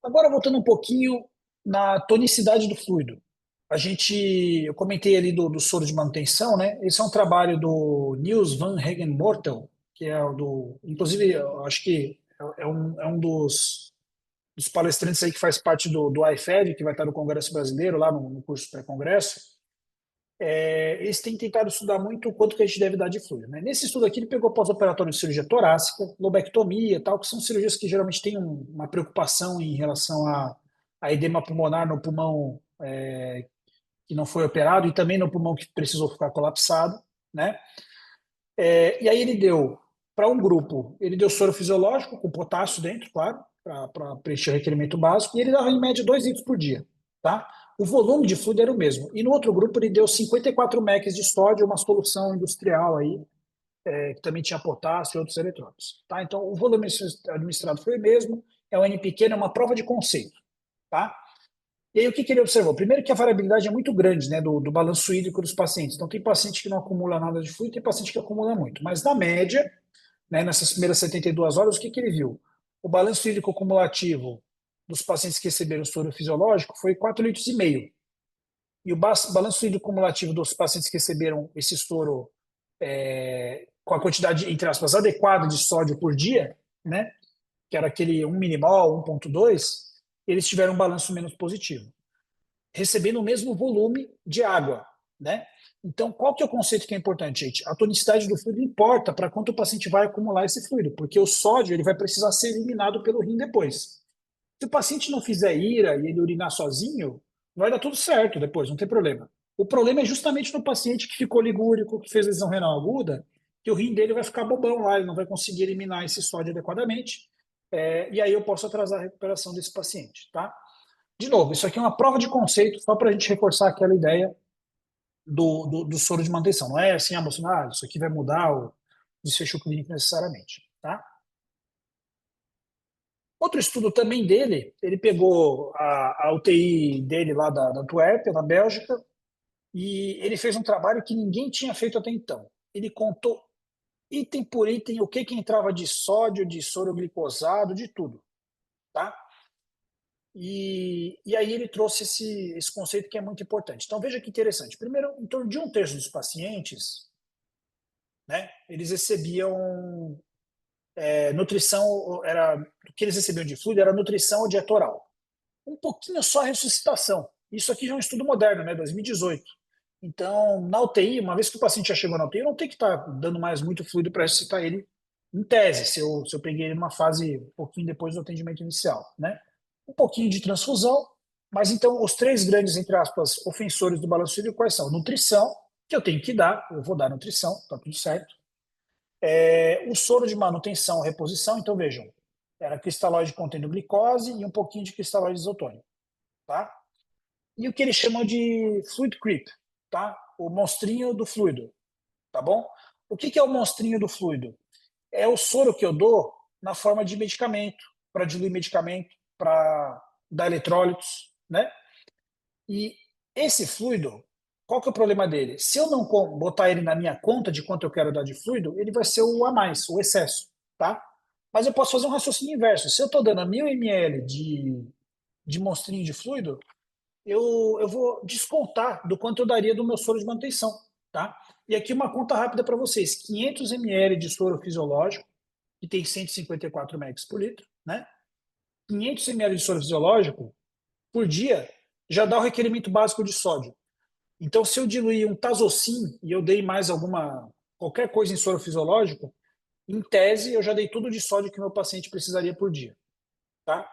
Agora, voltando um pouquinho na tonicidade do fluido. Eu comentei ali do soro de manutenção, né? Esse é um trabalho do Niels van Hagen-Mortel, que é inclusive, eu acho que é um dos palestrantes aí que faz parte do IFED, que vai estar no Congresso Brasileiro, lá no curso pré-congresso. Eles têm tentado estudar muito o quanto que a gente deve dar de fluido. Né? Nesse estudo aqui, ele pegou pós-operatório de cirurgia torácica, lobectomia e tal, que são cirurgias que geralmente têm uma preocupação em relação a edema pulmonar no pulmão que não foi operado e também no pulmão que precisou ficar colapsado. Né? E aí ele deu, para um grupo, ele deu soro fisiológico, com potássio dentro, claro, para preencher o requerimento básico, e ele dava em média 2 litros por dia. Tá? O volume de fluido era o mesmo. E no outro grupo ele deu 54 mEq de sódio, uma solução industrial aí, que também tinha potássio e outros eletrônicos. Tá? Então, o volume administrado foi o mesmo, é um N pequeno, é uma prova de conceito. Tá? E aí, o que ele observou? Primeiro que a variabilidade é muito grande, né, do balanço hídrico dos pacientes. Então, tem paciente que não acumula nada de fluido, tem paciente que acumula muito. Mas, na média, né, nessas primeiras 72 horas, o que ele viu? O balanço hídrico cumulativo dos pacientes que receberam soro fisiológico foi 4,5 litros. e o balanço fluídico cumulativo dos pacientes que receberam esse soro com a quantidade, entre aspas, adequada de sódio por dia, né, que era aquele 1 milimol, 1,2, eles tiveram um balanço menos positivo, recebendo o mesmo volume de água, né? Então, qual que é o conceito que é importante, gente? A tonicidade do fluido importa para quanto o paciente vai acumular esse fluido, porque o sódio ele vai precisar ser eliminado pelo rim depois. Se o paciente não fizer IRA e ele urinar sozinho, vai dar tudo certo depois, não tem problema. O problema é justamente no paciente que ficou ligúrico, que fez lesão renal aguda, que o rim dele vai ficar bobão lá, ele não vai conseguir eliminar esse sódio adequadamente, e aí eu posso atrasar a recuperação desse paciente, tá? De novo, isso aqui é uma prova de conceito, só para a gente reforçar aquela ideia do soro de manutenção. Não é assim, isso aqui vai mudar o desfecho clínico necessariamente, tá? Outro estudo também dele, ele pegou a UTI dele lá da Antuérpia, na Bélgica, e ele fez um trabalho que ninguém tinha feito até então. Ele contou item por item o que entrava de sódio, de soro glicosado, de tudo, tá? E aí ele trouxe esse conceito que é muito importante. Então veja que interessante. Primeiro, em torno de 1/3 dos pacientes, né, eles recebiam nutrição, o que eles recebiam de fluido era nutrição ou dieta oral. Um pouquinho só a ressuscitação. Isso aqui já é um estudo moderno, né, 2018. Então, na UTI, uma vez que o paciente já chegou na UTI, eu não tenho que estar dando mais muito fluido para ressuscitar ele em tese, se eu peguei ele numa fase um pouquinho depois do atendimento inicial, né? Um pouquinho de transfusão, mas então os três grandes, entre aspas, ofensores do balanço fluídico quais são? Nutrição, que eu tenho que dar, eu vou dar nutrição, tá tudo certo. O soro de manutenção, reposição, então vejam, era cristalóide contendo glicose e um pouquinho de cristalóide isotônico, tá? E o que eles chamam de fluid creep, tá? O monstrinho do fluido, tá bom? O que é o monstrinho do fluido? É o soro que eu dou na forma de medicamento, para diluir medicamento, para dar eletrólitos, né? E esse fluido, qual que é o problema dele? Se eu não botar ele na minha conta de quanto eu quero dar de fluido, ele vai ser o a mais, o excesso, tá? Mas eu posso fazer um raciocínio inverso. Se eu estou dando 1.000 ml de monstrinho de fluido, eu vou descontar do quanto eu daria do meu soro de manutenção, tá? E aqui uma conta rápida para vocês. 500 ml de soro fisiológico, que tem 154 mg por litro, né? 500 ml de soro fisiológico por dia já dá o requerimento básico de sódio. Então, se eu diluir um Tazocin e eu dei mais qualquer coisa em soro fisiológico, em tese eu já dei tudo de sódio que meu paciente precisaria por dia, tá?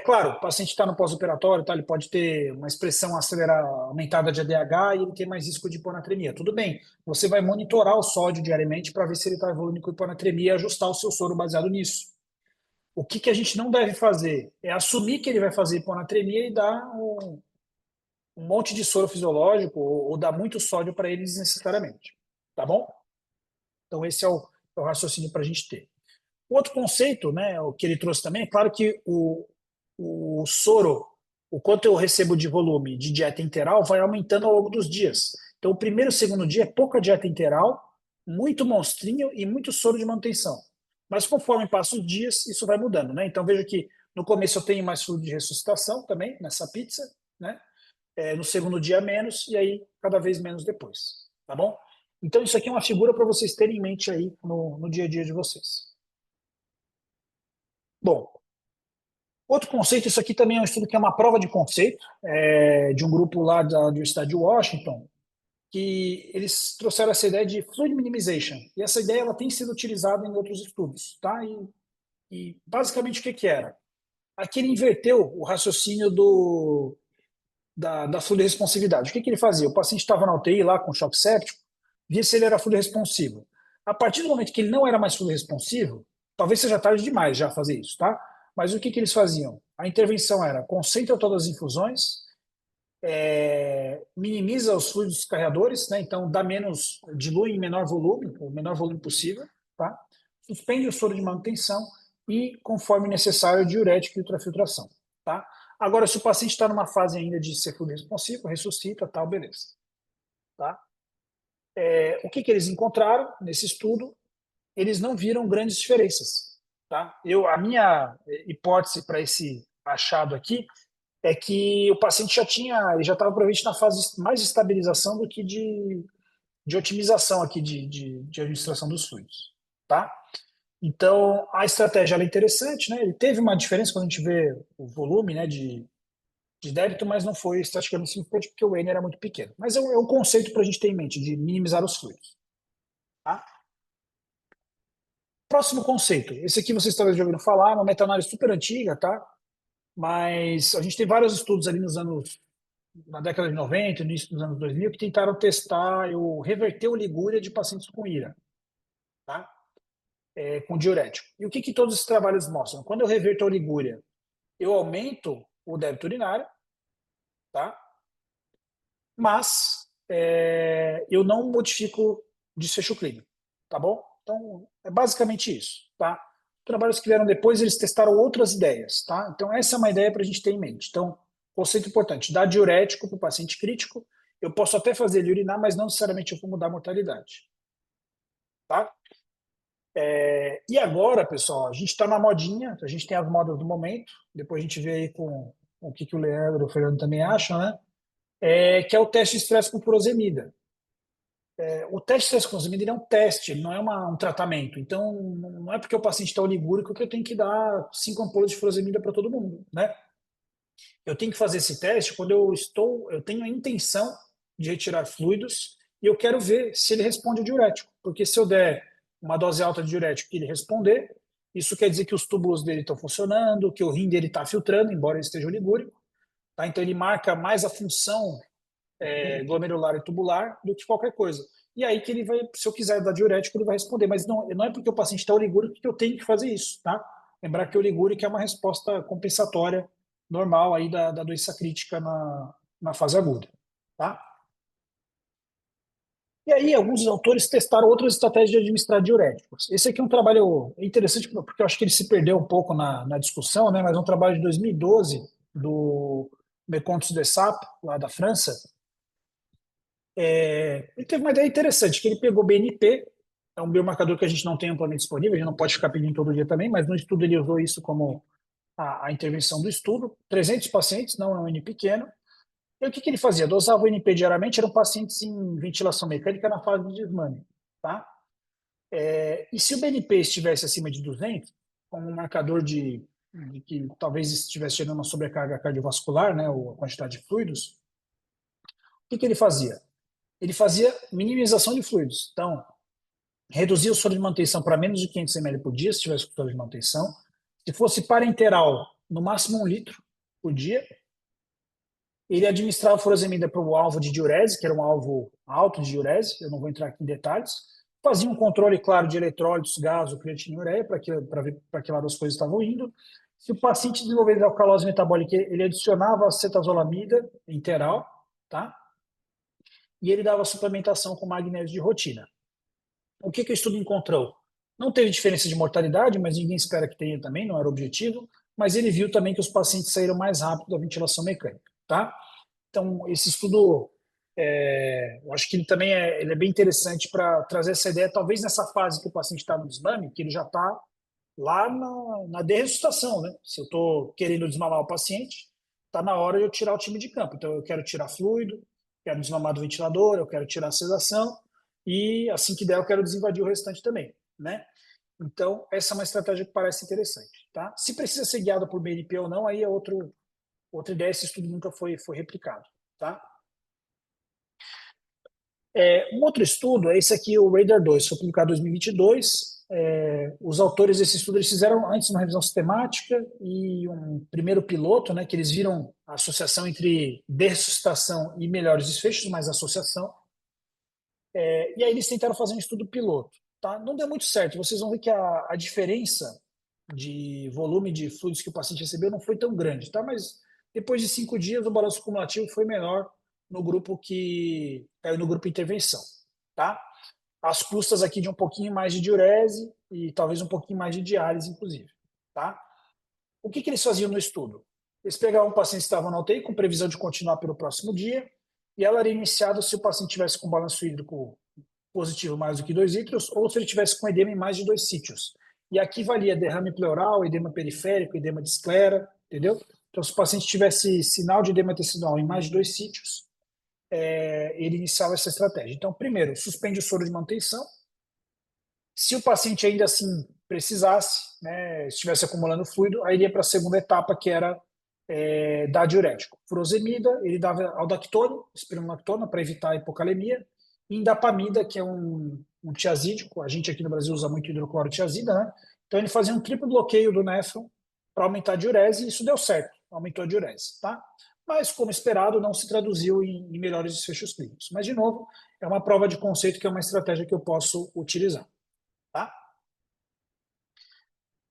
Claro, o paciente está no pós-operatório, tá? Ele pode ter uma expressão aumentada de ADH e ele tem mais risco de hiponatremia. Tudo bem, você vai monitorar o sódio diariamente para ver se ele está evoluindo com hiponatremia e ajustar o seu soro baseado nisso. O que a gente não deve fazer é assumir que ele vai fazer hiponatremia e dar um monte de soro fisiológico ou dar muito sódio para ele desnecessariamente, tá bom? Então esse é o raciocínio para a gente ter. Outro conceito, né, o que ele trouxe também, é claro que o soro, o quanto eu recebo de volume de dieta interal, vai aumentando ao longo dos dias. Então, o primeiro e o segundo dia é pouca dieta interal, muito monstrinho e muito soro de manutenção. Mas conforme passam os dias, isso vai mudando, né? Então, veja que no começo eu tenho mais fluido de ressuscitação também, nessa pizza, né? No segundo dia menos, e aí cada vez menos depois, tá bom? Então, isso aqui é uma figura para vocês terem em mente aí no dia a dia de vocês. Bom, outro conceito, isso aqui também é um estudo que é uma prova de conceito, de um grupo lá da Universidade de Washington, que eles trouxeram essa ideia de fluid minimization. E essa ideia ela tem sido utilizada em outros estudos, tá? E basicamente o que era? Aqui ele inverteu o raciocínio da fluid responsividade. O que ele fazia? O paciente estava na UTI lá com choque séptico, via se ele era fluid responsivo. A partir do momento que ele não era mais fluid responsivo, talvez seja tarde demais já fazer isso, tá? Mas o que eles faziam? A intervenção era concentra todas as infusões, minimiza os fluidos carreadores, né? Então dilui em menor volume, o menor volume possível, tá? Suspende o soro de manutenção e, conforme necessário, diurético e ultrafiltração, tá? Agora, se o paciente está numa fase ainda de ser fluido responsivo, ressuscita, tal, beleza, tá? O que eles encontraram nesse estudo? Eles não viram grandes diferenças, tá? A minha hipótese para esse achado aqui é que o paciente ele já estava provavelmente na fase mais de estabilização do que de otimização aqui de administração dos fluidos, tá? Então, a estratégia ela é interessante, né? Ele teve uma diferença quando a gente vê o volume, né, de débito, mas não foi estatisticamente significante porque o N era muito pequeno. Mas é um conceito para a gente ter em mente, de minimizar os fluidos, tá? Próximo conceito. Esse aqui vocês talvez já ouviram falar, é uma meta-análise super antiga, tá? Mas a gente tem vários estudos ali na década de 90, início dos anos 2000, que tentaram testar eu reverter oligúria de pacientes com IRA, tá? Com diurético. E o que todos esses trabalhos mostram? Quando eu reverto a oligúria, eu aumento o débito urinário, tá? Mas eu não modifico desfecho clínico, tá bom? Então, é basicamente isso, tá? Trabalhos que vieram depois, eles testaram outras ideias, tá? Então, essa é uma ideia para a gente ter em mente. Então, conceito importante, dar diurético para o paciente crítico, eu posso até fazer ele urinar, mas não necessariamente eu vou mudar a mortalidade, tá? E agora, pessoal, a gente está na modinha, a gente tem as modas do momento, depois a gente vê aí com o que o Leandro e o Fernando também acham, né? Que é o teste de estresse com furosemida. O teste de estresse com furosemida ele é um teste, ele não é um tratamento. Então, não é porque o paciente está oligúrico que eu tenho que dar 5 ampolas de furosemida para todo mundo, né? Eu tenho que fazer esse teste quando eu tenho a intenção de retirar fluidos e eu quero ver se ele responde ao diurético. Porque se eu der uma dose alta de diurético e ele responder, isso quer dizer que os túbulos dele estão funcionando, que o rim dele está filtrando, embora ele esteja oligúrico. Tá? Então, ele marca mais a função glomerular e tubular do que qualquer coisa. E aí que ele vai, se eu quiser dar diurético, ele vai responder. Mas não é porque o paciente está oligúrico que eu tenho que fazer isso, tá? Lembrar que o oligúrico é uma resposta compensatória normal aí da doença crítica na fase aguda, tá? E aí, alguns autores testaram outras estratégias de administrar diuréticos. Esse aqui é um trabalho interessante, porque eu acho que ele se perdeu um pouco na discussão, né? Mas é um trabalho de 2012 do Leconte de Sapo, lá da França. Ele teve uma ideia interessante, que ele pegou BNP, é um biomarcador que a gente não tem amplamente disponível, a gente não pode ficar pedindo todo dia também, mas no estudo ele usou isso como a intervenção do estudo, 300 pacientes, não é um N pequeno. E o que ele fazia? Dosava o NP diariamente, eram pacientes em ventilação mecânica na fase de desmame, tá? E se o BNP estivesse acima de 200, como um marcador de que talvez estivesse gerando uma sobrecarga cardiovascular, né, ou a quantidade de fluidos, o que ele fazia? Ele fazia minimização de fluidos. Então, reduzia o soro de manutenção para menos de 500 ml por dia, se tivesse soro de manutenção. Se fosse parenteral, no máximo 1 litro por dia. Ele administrava furosemida para o alvo de diurese, que era um alvo alto de diurese, eu não vou entrar aqui em detalhes. Fazia um controle, claro, de eletrólitos, gaso, creatina e ureia, para ver para que lado as coisas estavam indo. Se o paciente desenvolvesse alcalose metabólica, ele adicionava acetazolamida interal, tá? E ele dava suplementação com magnésio de rotina. O que o estudo encontrou? Não teve diferença de mortalidade, mas ninguém espera que tenha também, não era o objetivo, mas ele viu também que os pacientes saíram mais rápido da ventilação mecânica, tá? Então, esse estudo, eu acho que ele também ele é bem interessante para trazer essa ideia, talvez nessa fase que o paciente está no desmame, que ele já está lá na desressuscitação, né? Se eu estou querendo desmamar o paciente, está na hora de eu tirar o time de campo. Então, eu quero tirar fluido, quero desmamar do ventilador, eu quero tirar a sedação, e assim que der, eu quero desinvadir o restante também, né? Então, essa é uma estratégia que parece interessante, tá? Se precisa ser guiado por BNP ou não, aí é outra ideia, esse estudo nunca foi replicado, tá? Um outro estudo é esse aqui, o Radar 2, foi publicado em 2022. Os autores desse estudo eles fizeram antes uma revisão sistemática e um primeiro piloto, né, que eles viram a associação entre dessuscitação e melhores desfechos, mas associação. E aí eles tentaram fazer um estudo piloto. Tá? Não deu muito certo. Vocês vão ver que a diferença de volume de fluidos que o paciente recebeu não foi tão grande, tá? Mas depois de 5 dias o balanço cumulativo foi menor no grupo que caiu no grupo intervenção, tá? As custas aqui de um pouquinho mais de diurese e talvez um pouquinho mais de diálise, inclusive, tá? O que eles faziam no estudo? Eles pegavam um paciente que estava na UTI com previsão de continuar pelo próximo dia e ela era iniciada se o paciente tivesse com balanço hídrico positivo mais do que 2 litros ou se ele tivesse com edema em mais de 2 sítios. E aqui valia derrame pleural, edema periférico, edema de esclera, entendeu? Então, se o paciente tivesse sinal de edema tecidual em mais de 2 sítios, ele iniciava essa estratégia. Então, primeiro, suspende o soro de manutenção. Se o paciente ainda assim precisasse, né, estivesse acumulando fluido, aí iria para a segunda etapa, que era dar diurético. Furosemida, ele dava aldactona, espironolactona, para evitar a hipocalemia, e indapamida, que é um tiazídico, a gente aqui no Brasil usa muito hidroclorotiazida, né? Então ele fazia um triplo bloqueio do néfron para aumentar a diurese, e isso deu certo, aumentou a diurese, tá? Mas, como esperado, não se traduziu em melhores desfechos clínicos. Mas, de novo, é uma prova de conceito que é uma estratégia que eu posso utilizar, tá?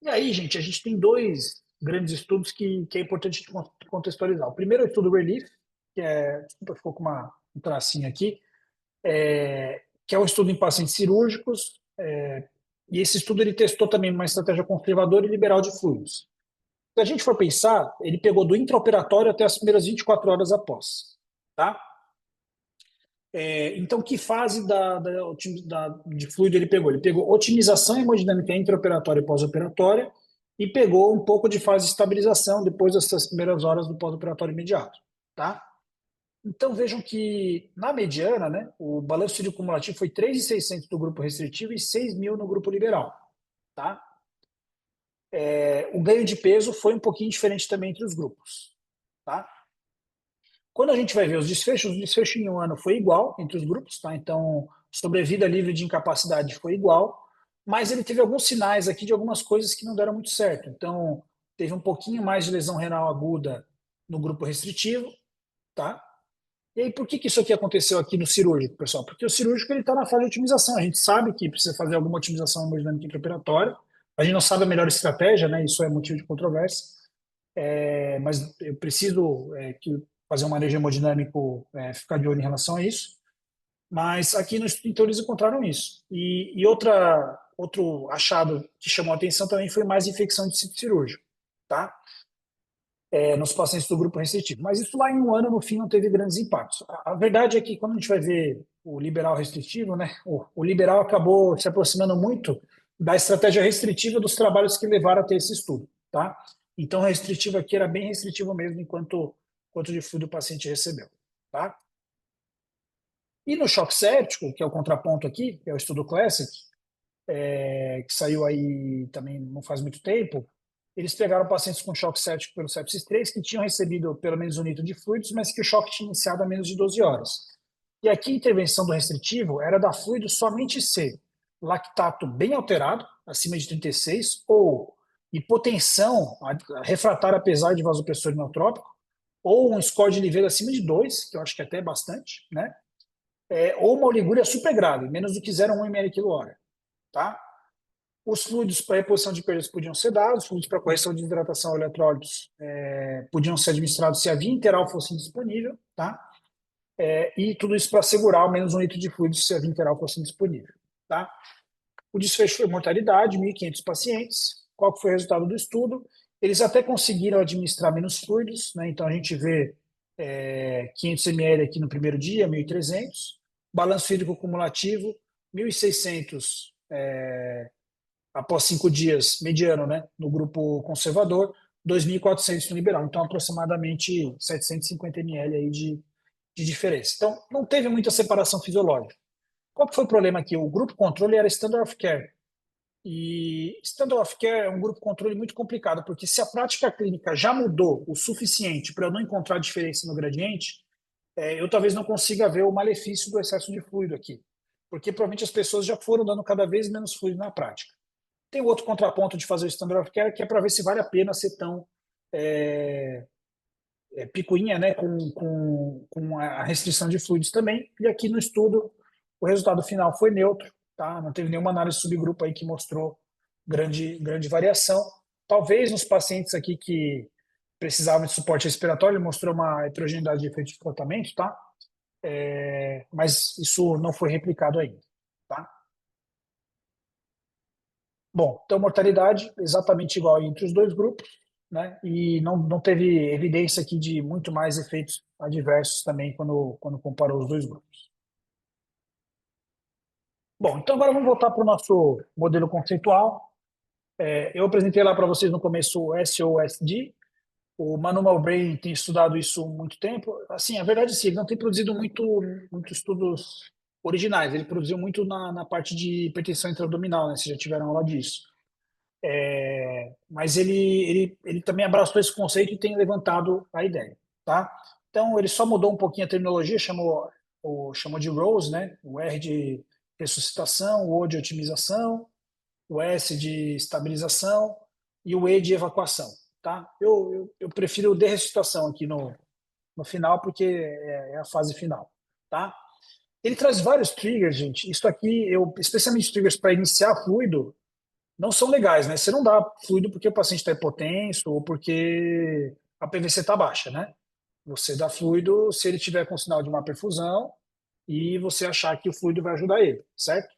E aí, gente, a gente tem 2 grandes estudos que é importante contextualizar. O primeiro é o estudo RELIEF, que desculpa, ficou com um tracinho aqui, que é um estudo em pacientes cirúrgicos, e esse estudo ele testou também uma estratégia conservadora e liberal de fluidos. Se a gente for pensar, ele pegou do intraoperatório até as primeiras 24 horas após, tá? Então, que fase de fluido ele pegou? Ele pegou otimização hemodinâmica intraoperatória e pós-operatória e pegou um pouco de fase de estabilização depois dessas primeiras horas do pós-operatório imediato, tá? Então, vejam que, na mediana, né, o balanço fluido cumulativo foi 3.600 do grupo restritivo e 6.000 no grupo liberal, tá? O ganho de peso foi um pouquinho diferente também entre os grupos, tá? Quando a gente vai ver os desfechos, o desfecho em um ano foi igual entre os grupos, tá? Então, sobrevida livre de incapacidade foi igual, mas ele teve alguns sinais aqui de algumas coisas que não deram muito certo. Então, teve um pouquinho mais de lesão renal aguda no grupo restritivo, tá? E aí, por que isso aqui aconteceu aqui no cirúrgico, pessoal? Porque o cirúrgico ele está na fase de otimização. A gente sabe que precisa fazer alguma otimização hemodinâmica intraoperatória. A gente não sabe a melhor estratégia, né? Isso é motivo de controvérsia. Mas eu preciso fazer um manejo hemodinâmico, ficar de olho em relação a isso. Mas aqui no Instituto, então, eles encontraram isso. E outro achado que chamou a atenção também foi mais infecção de sítio cirúrgico, tá? Nos pacientes do grupo restritivo. Mas isso lá em um ano, no fim, não teve grandes impactos. A verdade é que quando a gente vai ver o liberal restritivo, né, o liberal acabou se aproximando muito da estratégia restritiva dos trabalhos que levaram a ter esse estudo, tá? Então, o restritivo aqui era bem restritivo mesmo, quanto de fluido o paciente recebeu, tá? E no choque séptico, que é o contraponto aqui, que é o estudo Classic, que saiu aí também não faz muito tempo, eles pegaram pacientes com choque séptico pelo sepsis 3 que tinham recebido pelo menos 1 litro de fluidos, mas que o choque tinha iniciado há menos de 12 horas. E aqui a intervenção do restritivo era dar fluido somente se lactato bem alterado, acima de 36, ou hipotensão refratária apesar de vasopressor inotrópico, ou um score de nível acima de 2, que eu acho que até é bastante, né? Ou uma oligúria super grave, menos do que 0,1 ml/hora, tá? Os fluidos para reposição de perdas podiam ser dados, os fluidos para correção de hidratação ou eletrólitos podiam ser administrados se a via interal fosse disponível, tá? E tudo isso para assegurar ao menos 1 litro de fluido se a via interal fosse disponível, tá? O desfecho foi mortalidade, 1.500 pacientes. Qual que foi o resultado do estudo? Eles até conseguiram administrar menos fluidos, né? Então a gente vê 500 ml aqui no primeiro dia, 1.300. Balanço hídrico cumulativo, 1.600 após 5 dias, mediano, né, no grupo conservador, 2.400 no liberal. Então, aproximadamente 750 ml aí de diferença. Então, não teve muita separação fisiológica. Qual que foi o problema aqui? O grupo controle era Standard of Care. E Standard of Care é um grupo controle muito complicado, porque se a prática clínica já mudou o suficiente para eu não encontrar diferença no gradiente, eu talvez não consiga ver o malefício do excesso de fluido aqui. Porque provavelmente as pessoas já foram dando cada vez menos fluido na prática. Tem outro contraponto de fazer o Standard of Care, que é para ver se vale a pena ser tão picuinha, né, com a restrição de fluidos também. E aqui no estudo, o resultado final foi neutro, tá? Não teve nenhuma análise subgrupo aí que mostrou grande variação. Talvez nos pacientes aqui que precisavam de suporte respiratório, ele mostrou uma heterogeneidade de efeito de tratamento, tá? Mas isso não foi replicado ainda, tá? Bom, então mortalidade exatamente igual entre os dois grupos, né? E não teve evidência aqui de muito mais efeitos adversos também quando comparou os dois grupos. Bom, então agora vamos voltar para o nosso modelo conceitual. Eu apresentei lá para vocês no começo o SOSD, O Manu Malbrain tem estudado isso há muito tempo. Assim, a verdade é que ele não tem produzido muito estudos originais. Ele produziu muito na parte de hipertensão intraabdominal, né? Vocês já tiveram aula disso. Mas ele também abraçou esse conceito e tem levantado a ideia, tá? Então, ele só mudou um pouquinho a terminologia, chamou de ROSE, né? O R de ressuscitação, o O de otimização, o S de estabilização e o E de evacuação, tá? Eu prefiro o de ressuscitação aqui no final, porque é a fase final, tá? Ele traz vários triggers, gente. Isso aqui, especialmente triggers para iniciar fluido, não são legais, né? Você não dá fluido porque o paciente está hipotenso ou porque a PVC está baixa, né? Você dá fluido se ele tiver com sinal de má perfusão e você achar que o fluido vai ajudar ele, certo?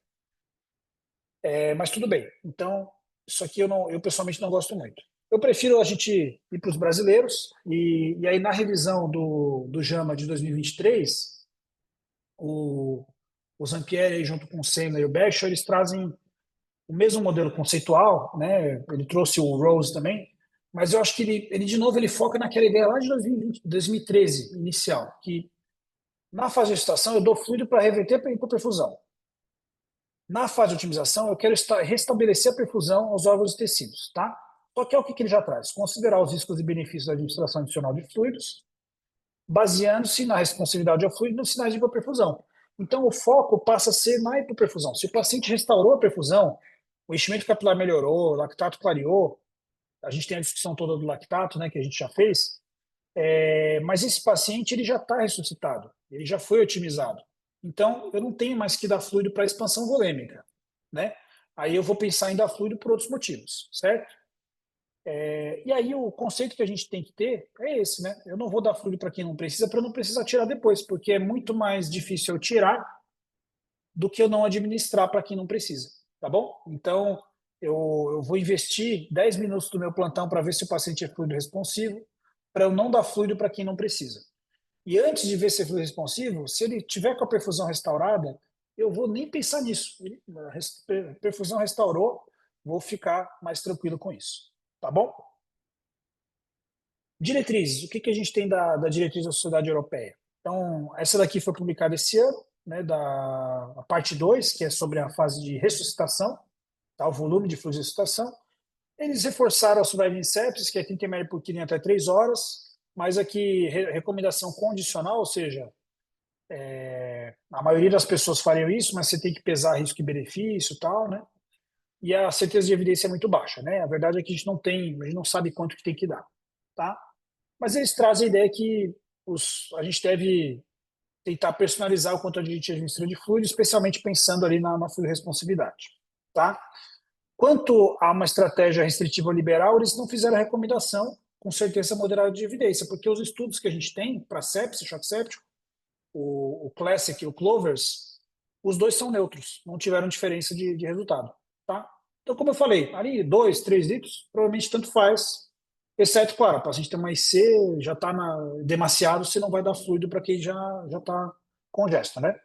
Mas tudo bem. Então, isso aqui eu pessoalmente não gosto muito. Eu prefiro a gente ir para os brasileiros e aí na revisão do JAMA de 2023, o Zampieri aí junto com o Seymour e o Berkshire, eles trazem o mesmo modelo conceitual, né? Ele trouxe o Rose também, mas eu acho que ele de novo ele foca naquela ideia lá de 2020, 2013 inicial, que na fase de estação eu dou fluido para reverter a hipoperfusão. Na fase de otimização eu quero restabelecer a perfusão aos órgãos e tecidos, tá? Só que é o que ele já traz, considerar os riscos e benefícios da administração adicional de fluidos, baseando-se na responsividade ao fluido nos sinais de hipoperfusão. Então o foco passa a ser na hipoperfusão. Se o paciente restaurou a perfusão, o enchimento capilar melhorou, o lactato clareou, a gente tem a discussão toda do lactato, né, que a gente já fez, mas esse paciente ele já está ressuscitado, ele já foi otimizado. Então, eu não tenho mais que dar fluido para expansão volêmica, né? Aí eu vou pensar em dar fluido por outros motivos, certo? E aí o conceito que a gente tem que ter é esse, né? Eu não vou dar fluido para quem não precisa, para não precisar tirar depois, porque é muito mais difícil eu tirar do que eu não administrar para quem não precisa, tá bom? Então, eu vou investir 10 minutos do meu plantão para ver se o paciente é fluido responsivo, para eu não dar fluido para quem não precisa. E antes de ver se é fluido responsivo, se ele tiver com a perfusão restaurada, eu vou nem pensar nisso. A perfusão restaurou, vou ficar mais tranquilo com isso, tá bom? Diretrizes, o que a gente tem da diretriz da Sociedade Europeia? Então, essa daqui foi publicada esse ano, né, a parte 2, que é sobre a fase de ressuscitação, tá, o volume de fluxo de ressuscitação. Eles reforçaram a surviving sepsis, que é 30 ml por quilo em até 3 horas, mas aqui recomendação condicional, ou seja, a maioria das pessoas fariam isso, mas você tem que pesar risco e benefício e tal, né? E a certeza de evidência é muito baixa, né? A verdade é que a gente não sabe quanto que tem que dar, tá? Mas eles trazem a ideia que a gente deve tentar personalizar o quanto a gente administra de fluido, especialmente pensando ali na fluido responsividade, tá? Quanto a uma estratégia restritiva ou liberal, eles não fizeram recomendação com certeza moderada de evidência, porque os estudos que a gente tem para sepsis, choque séptico, o Classic e o Clovers, os dois são neutros, não tiveram diferença de resultado, tá? Então, como eu falei, ali 2, 3 litros, provavelmente tanto faz, exceto, claro, o paciente tem uma IC, já está demasiado, você não vai dar fluido para quem já está congesto, né?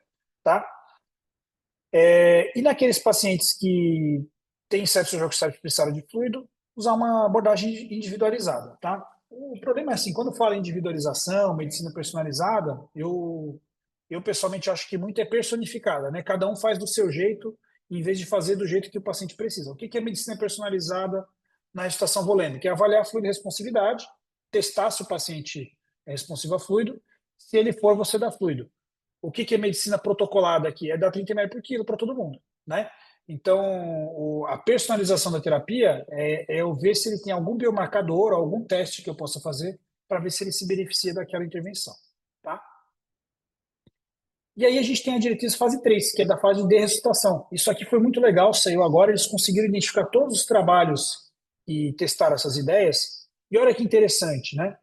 Tá? E naqueles pacientes que têm sepsis ou séptico precisaram de fluido, usar uma abordagem individualizada, tá? O problema é assim, quando fala em individualização, medicina personalizada, eu pessoalmente acho que muito é personificada, né? Cada um faz do seu jeito, em vez de fazer do jeito que o paciente precisa. O que é medicina personalizada na ressuscitação volêmica? É avaliar a fluido responsividade, testar se o paciente é responsivo a fluido, se ele for, você dá fluido. O que é medicina protocolada aqui? É dar 30 ml por quilo para todo mundo, né? Então, a personalização da terapia é eu ver se ele tem algum biomarcador, algum teste que eu possa fazer para ver se ele se beneficia daquela intervenção, tá? E aí a gente tem a diretriz fase 3, que é da fase de ressuscitação. Isso aqui foi muito legal, saiu agora, eles conseguiram identificar todos os trabalhos e testaram essas ideias. E olha que interessante, né?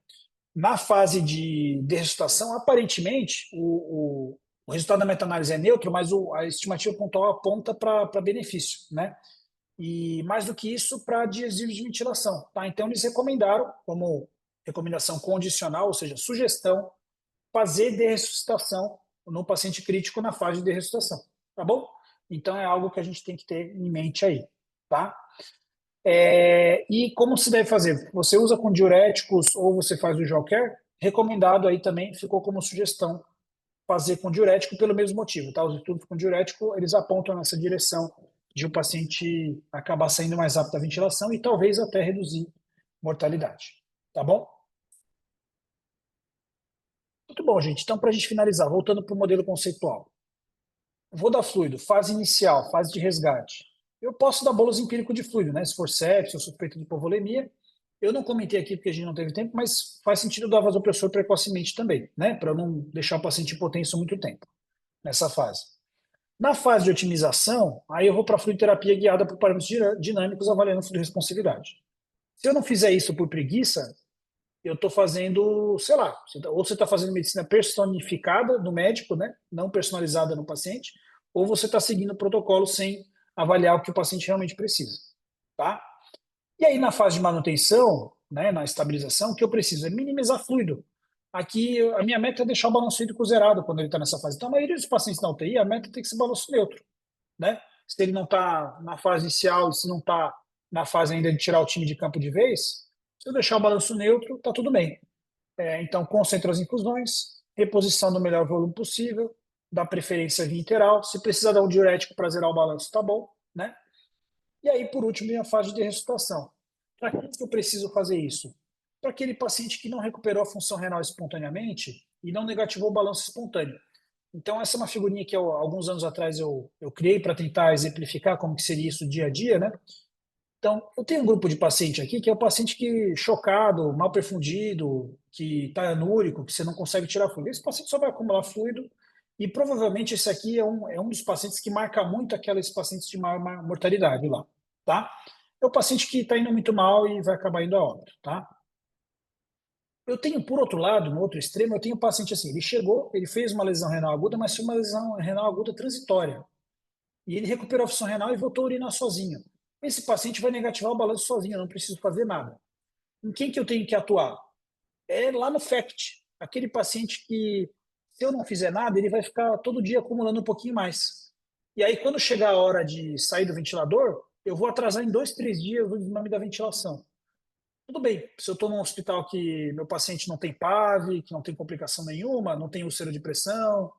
Na fase de ressuscitação, aparentemente, o resultado da meta-análise é neutro, mas a estimativa pontual aponta para benefício, né? E mais do que isso, para desvio de ventilação, tá? Então, eles recomendaram, como recomendação condicional, ou seja, sugestão, fazer de ressuscitação no paciente crítico na fase de ressuscitação, tá bom? Então, é algo que a gente tem que ter em mente aí, tá? E como se deve fazer? Você usa com diuréticos ou você faz o Joker? Recomendado aí também, ficou como sugestão fazer com diurético pelo mesmo motivo, tá? Os estudos com diurético, eles apontam nessa direção de o paciente acabar saindo mais rápido da ventilação e talvez até reduzir mortalidade, tá bom? Muito bom, gente. Então, para a gente finalizar, voltando para o modelo conceitual. Vou dar fluido, fase inicial, fase de resgate. Eu posso dar bolos empírico de fluido, né? Se for sepsis ou suspeita de hipovolemia. Eu não comentei aqui porque a gente não teve tempo, mas faz sentido dar vasopressor precocemente também, né? Para não deixar o paciente hipotenso muito tempo nessa fase. Na fase de otimização, aí eu vou para a fluidoterapia guiada por parâmetros dinâmicos avaliando fluido responsividade. Se eu não fizer isso por preguiça, eu estou fazendo, sei lá, ou você está fazendo medicina personificada no médico, né, não personalizada no paciente, ou você está seguindo o protocolo sem avaliar o que o paciente realmente precisa, tá? E aí na fase de manutenção, né, na estabilização, o que eu preciso é minimizar fluido. Aqui a minha meta é deixar o balanço hídrico zerado quando ele está nessa fase. Então a maioria dos pacientes na UTI, a meta tem que ser balanço neutro, né? Se ele não está na fase inicial e se não está na fase ainda de tirar o time de campo de vez, se eu deixar o balanço neutro, está tudo bem. Então, concentra as infusões, reposição do melhor volume possível, dá preferência via interal. Se precisar dar um diurético para zerar o balanço, tá bom, né? E aí, por último, vem a fase de ressuscitação. Para que eu preciso fazer isso? Para aquele paciente que não recuperou a função renal espontaneamente e não negativou o balanço espontâneo. Então, essa é uma figurinha que alguns anos atrás eu criei para tentar exemplificar como que seria isso dia a dia, né? Então, eu tenho um grupo de paciente aqui que é o paciente que chocado, mal perfundido, que está anúrico, que você não consegue tirar fluido. Esse paciente só vai acumular fluido e provavelmente esse aqui é um dos pacientes que marca muito aqueles pacientes de maior mortalidade lá, tá? É o paciente que está indo muito mal e vai acabar indo a óbito, tá? Eu tenho, por outro lado, no outro extremo, eu tenho um paciente assim, ele chegou, ele fez uma lesão renal aguda, mas foi uma lesão renal aguda transitória. E ele recuperou a função renal e voltou a urinar sozinho. Esse paciente vai negativar o balanço sozinho, eu não preciso fazer nada. Em quem que eu tenho que atuar? É lá no FACT. Aquele paciente que, se eu não fizer nada, ele vai ficar todo dia acumulando um pouquinho mais. E aí, quando chegar a hora de sair do ventilador, eu vou atrasar em 2, 3 dias o desmame da ventilação. Tudo bem, se eu estou num hospital que meu paciente não tem PAV, que não tem complicação nenhuma, não tem úlcera de pressão,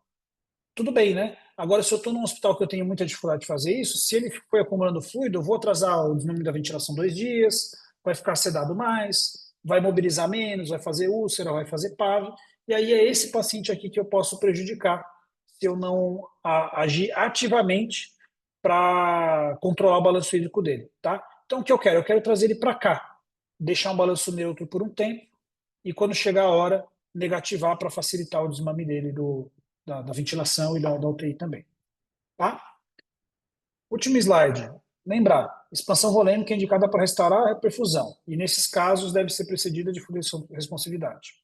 tudo bem, né? Agora, se eu estou num hospital que eu tenho muita dificuldade de fazer isso, se ele foi acumulando fluido, eu vou atrasar o desmame da ventilação 2 dias, vai ficar sedado mais, vai mobilizar menos, vai fazer úlcera, vai fazer PAV, e aí é esse paciente aqui que eu posso prejudicar se eu não agir ativamente para controlar o balanço hídrico dele, tá? Então, o que eu quero? Eu quero trazer ele para cá, deixar um balanço neutro por um tempo, e quando chegar a hora, negativar para facilitar o desmame dele da ventilação e da UTI também. Tá? Último slide. Lembrar, expansão volêmica é indicada para restaurar a perfusão, e nesses casos deve ser precedida de responsividade.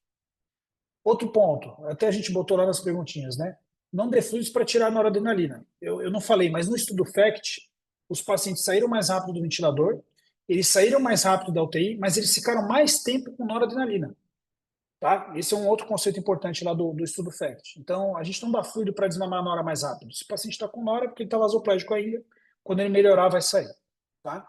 Outro ponto, até a gente botou lá nas perguntinhas, né? Não dê fluidos para tirar a noradrenalina. Eu não falei, mas no estudo FACT, os pacientes saíram mais rápido do ventilador, eles saíram mais rápido da UTI, mas eles ficaram mais tempo com noradrenalina. Tá? Esse é um outro conceito importante lá do estudo FACT. Então, a gente não dá fluido para desmamar a nora mais rápido. Se o paciente está com nora, é porque ele está vasoplégico ainda, quando ele melhorar, vai sair. Tá?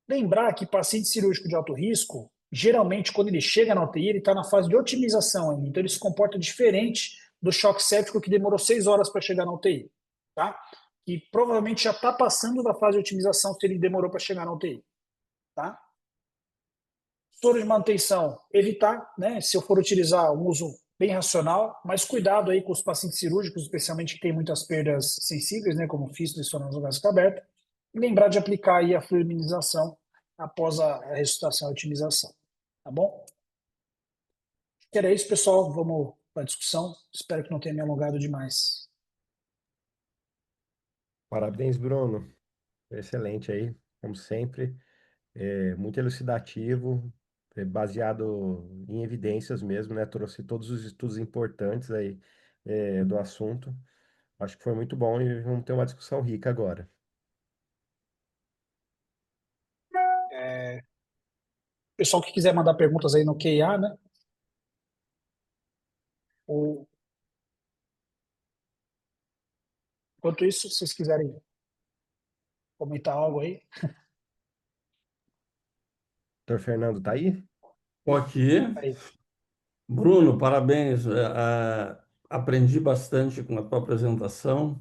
Lembrar que paciente cirúrgico de alto risco, geralmente, quando ele chega na UTI, ele está na fase de otimização ainda. Então, ele se comporta diferente do choque séptico que demorou 6 horas para chegar na UTI. Tá? E provavelmente já está passando da fase de otimização se ele demorou para chegar na UTI. Tá? Soro de manutenção, evitar, né? Se eu for utilizar um uso bem racional, mas cuidado aí com os pacientes cirúrgicos, especialmente que tem muitas perdas sensíveis, né? Como fístula e soro nasogástrica aberta. E lembrar de aplicar aí a fluidização após a ressuscitação e otimização. Tá bom? Que era isso, pessoal. Vamos para a discussão. Espero que não tenha me alongado demais. Parabéns, Bruno. Excelente aí, como sempre. Muito elucidativo, baseado em evidências mesmo, né? Trouxe todos os estudos importantes aí, do assunto. Acho que foi muito bom e vamos ter uma discussão rica agora. Pessoal que quiser mandar perguntas aí no QA, né? Ou, enquanto isso, se vocês quiserem comentar algo aí. Doutor Fernando tá aí? Estou aqui. Aí. Bruno, parabéns. Aprendi bastante com a tua apresentação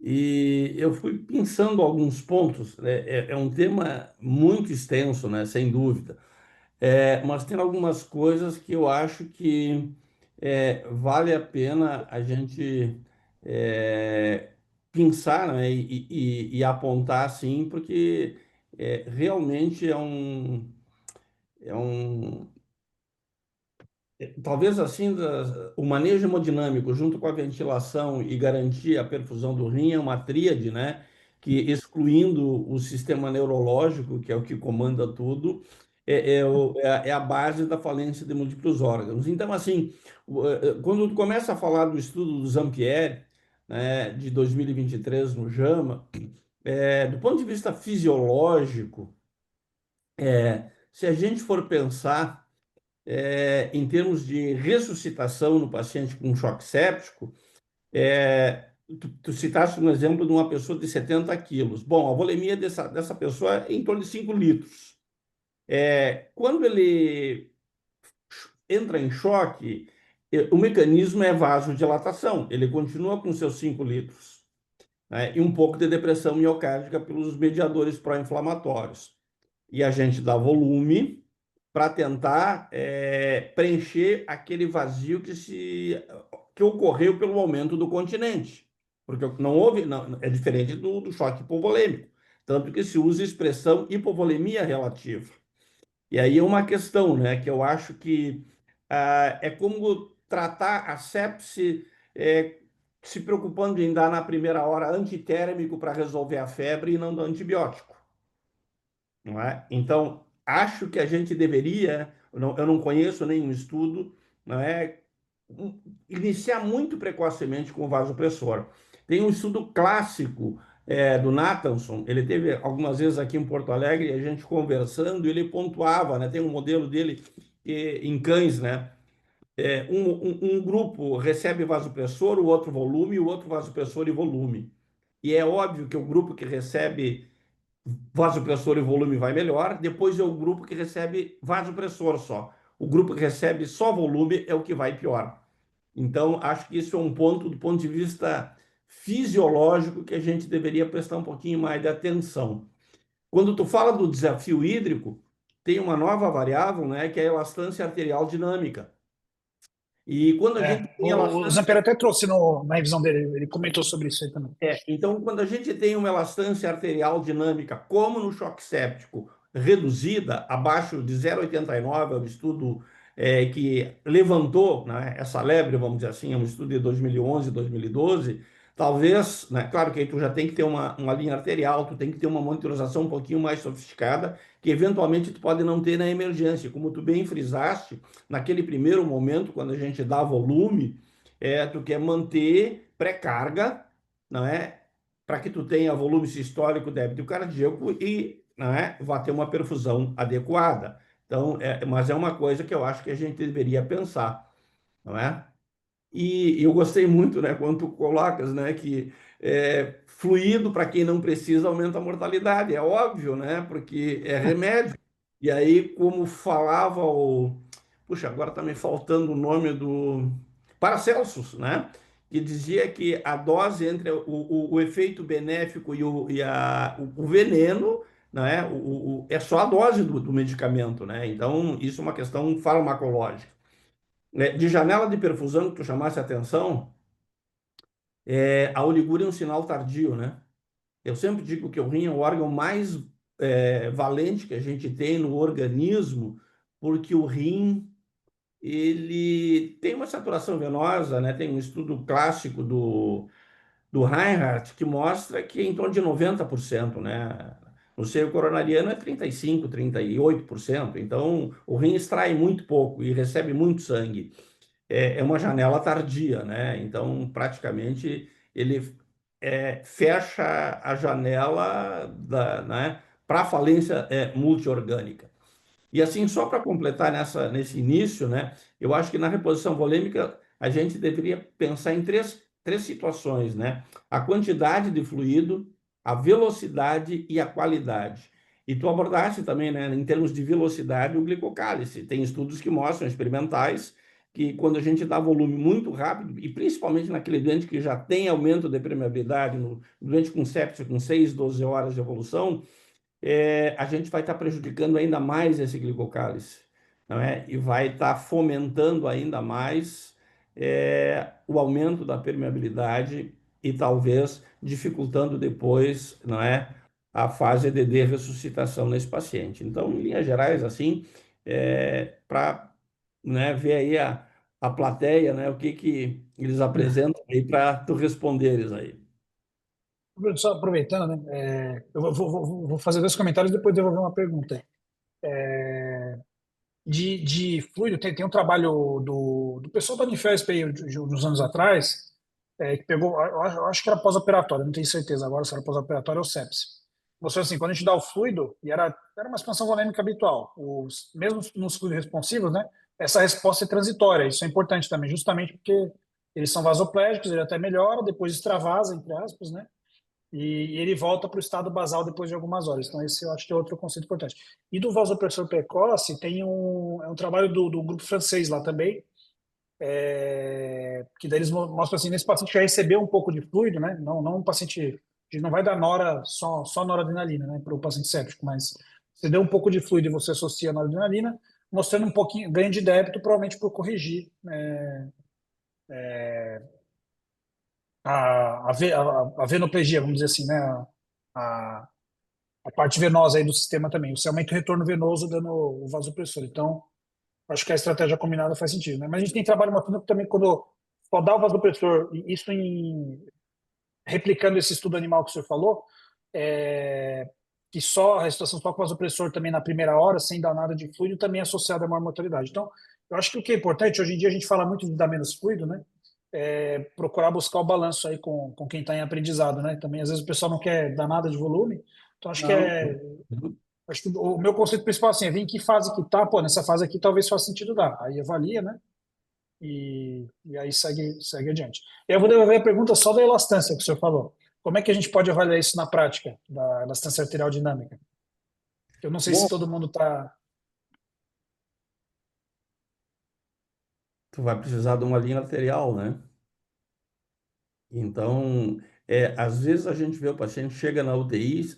e eu fui pensando alguns pontos. É um tema muito extenso, né? Sem dúvida. Mas tem algumas coisas que eu acho que vale a pena a gente pensar, né? E apontar, assim, porque realmente é um talvez assim, o manejo hemodinâmico junto com a ventilação e garantir a perfusão do rim é uma tríade, né? Que excluindo o sistema neurológico, que é o que comanda tudo, é a base da falência de múltiplos órgãos. Então, assim, quando tu começa a falar do estudo do Zampieri, né, de 2023 no JAMA, do ponto de vista fisiológico, se a gente for pensar em termos de ressuscitação no paciente com choque séptico, tu citaste um exemplo de uma pessoa de 70 quilos. Bom, a volemia dessa pessoa é em torno de 5 litros. Quando ele entra em choque, o mecanismo é vasodilatação, ele continua com seus 5 litros, né? E um pouco de depressão miocárdica pelos mediadores pró-inflamatórios. E a gente dá volume para tentar preencher aquele vazio que ocorreu pelo aumento do continente. Porque não houve, não, é diferente do choque hipovolêmico. Tanto que se usa a expressão hipovolemia relativa. E aí é uma questão, né, que eu acho que é como tratar a sepse se preocupando em dar na primeira hora antitérmico para resolver a febre e não dar antibiótico. Não é? Então, acho que a gente deveria, eu não conheço nenhum estudo, não é? Iniciar muito precocemente com o vasopressor. Tem um estudo clássico do Nathanson, ele teve algumas vezes aqui em Porto Alegre, e a gente conversando, ele pontuava, né? Tem um modelo dele em cães, né? Um grupo recebe vasopressor, o outro volume, o outro vasopressor e volume. E é óbvio que o grupo que recebe vasopressor e volume vai melhor, depois é o grupo que recebe vasopressor só. O grupo que recebe só volume é o que vai pior. Então, acho que isso é um ponto do ponto de vista fisiológico que a gente deveria prestar um pouquinho mais de atenção. Quando tu fala do desafio hídrico, tem uma nova variável, né, que é a elastância arterial dinâmica. E quando a gente tem O Zampieri até trouxe na revisão dele, ele comentou sobre isso aí também. Então, quando a gente tem uma elastância arterial dinâmica, como no choque séptico, reduzida, abaixo de 0,89, é um estudo que levantou, né, essa lebre, vamos dizer assim, é um estudo de 2011, 2012, talvez, né, claro que aí tu já tem que ter uma linha arterial, tu tem que ter uma monitorização um pouquinho mais sofisticada, que eventualmente tu pode não ter na emergência. Como tu bem frisaste, naquele primeiro momento, quando a gente dá volume, tu quer manter pré-carga, não é? Para que tu tenha volume sistólico, débito cardíaco e, não é, vá ter uma perfusão adequada. Então, mas é uma coisa que eu acho que a gente deveria pensar, não é? E eu gostei muito, né, quando tu colocas, né, que fluido para quem não precisa aumenta a mortalidade. É óbvio, né, porque é remédio. E aí, como falava o... Puxa, agora está me faltando o nome do... Paracelsus, né? Que dizia que a dose entre o efeito benéfico o veneno, né? É só a dose do medicamento, né? Então, isso é uma questão farmacológica. De janela de perfusão que tu chamasse a atenção, a oligúria é um sinal tardio, né? Eu sempre digo que o rim é o órgão mais valente que a gente tem no organismo, porque o rim ele tem uma saturação venosa, né? Tem um estudo clássico do Reinhardt que mostra que é em torno de 90%, né? No seio coronariano é 35%, 38%. Então, o rim extrai muito pouco e recebe muito sangue. É uma janela tardia, né? Então, praticamente, ele fecha a janela né, para a falência multiorgânica. E assim, só para completar nesse início, né, eu acho que na reposição volêmica a gente deveria pensar em três situações, né? A quantidade de fluido, a velocidade e a qualidade. E tu abordaste também, né, em termos de velocidade, o glicocálice. Tem estudos que mostram, experimentais, que quando a gente dá volume muito rápido, e principalmente naquele doente que já tem aumento de permeabilidade, no doente com sepsia com 6, 12 horas de evolução, a gente vai estar prejudicando ainda mais esse glicocálice, não é? E vai estar fomentando ainda mais o aumento da permeabilidade e talvez dificultando depois, não é, a fase de ressuscitação nesse paciente. Então, em linhas gerais, assim, para, né, ver aí a plateia, né, o que que eles apresentam aí para tu responderes aí. Só aproveitando, né? Eu vou fazer dois comentários e depois devolver uma pergunta. De fluido, tem um trabalho do pessoal da Unifesp aí, de uns anos atrás, que pegou, eu acho que era pós-operatório, não tenho certeza agora se era pós-operatório ou sepse. Mostrou assim, quando a gente dá o fluido, e era uma expansão volêmica habitual, mesmo nos fluidos responsivos, né, essa resposta é transitória, isso é importante também, justamente porque eles são vasoplégicos, ele até melhora, depois extravasa, entre aspas, né, e ele volta para o estado basal depois de algumas horas. Então, esse eu acho que é outro conceito importante. E do vasopressor precoce, é um trabalho do grupo francês lá também, que daí eles mostram assim, nesse paciente já recebeu um pouco de fluido, né? Não um paciente, a gente não vai dar nora, só noradrenalina, né, para o paciente séptico, mas você deu um pouco de fluido e você associa a noradrenalina, mostrando um pouquinho, ganho de débito, provavelmente por corrigir a venoplegia, vamos dizer assim, né? A, a parte venosa aí do sistema também. Você aumenta o retorno venoso dando o vasopressor. Então, acho que a estratégia combinada faz sentido, né? Mas a gente tem trabalho mostrando que também quando só dá o vasopressor, e isso replicando esse estudo animal que o senhor falou, que só a situação só com vasopressor também na primeira hora, sem dar nada de fluido, também é associada a maior mortalidade. Então, eu acho que o que é importante, hoje em dia a gente fala muito de dar menos fluido, né? Procurar buscar o balanço aí com quem está em aprendizado, né? Também, às vezes, o pessoal não quer dar nada de volume, então Não. acho que o meu conceito principal assim, é ver em que fase que tá, pô, nessa fase aqui talvez faça sentido dar. Aí avalia, né? E aí segue adiante. Eu vou devolver a pergunta só da elastância que o senhor falou. Como é que a gente pode avaliar isso na prática, da elastância arterial dinâmica? Eu não sei se Bom, todo mundo está. tu vai precisar de uma linha arterial, né? Então, às vezes a gente vê o paciente chega na UTI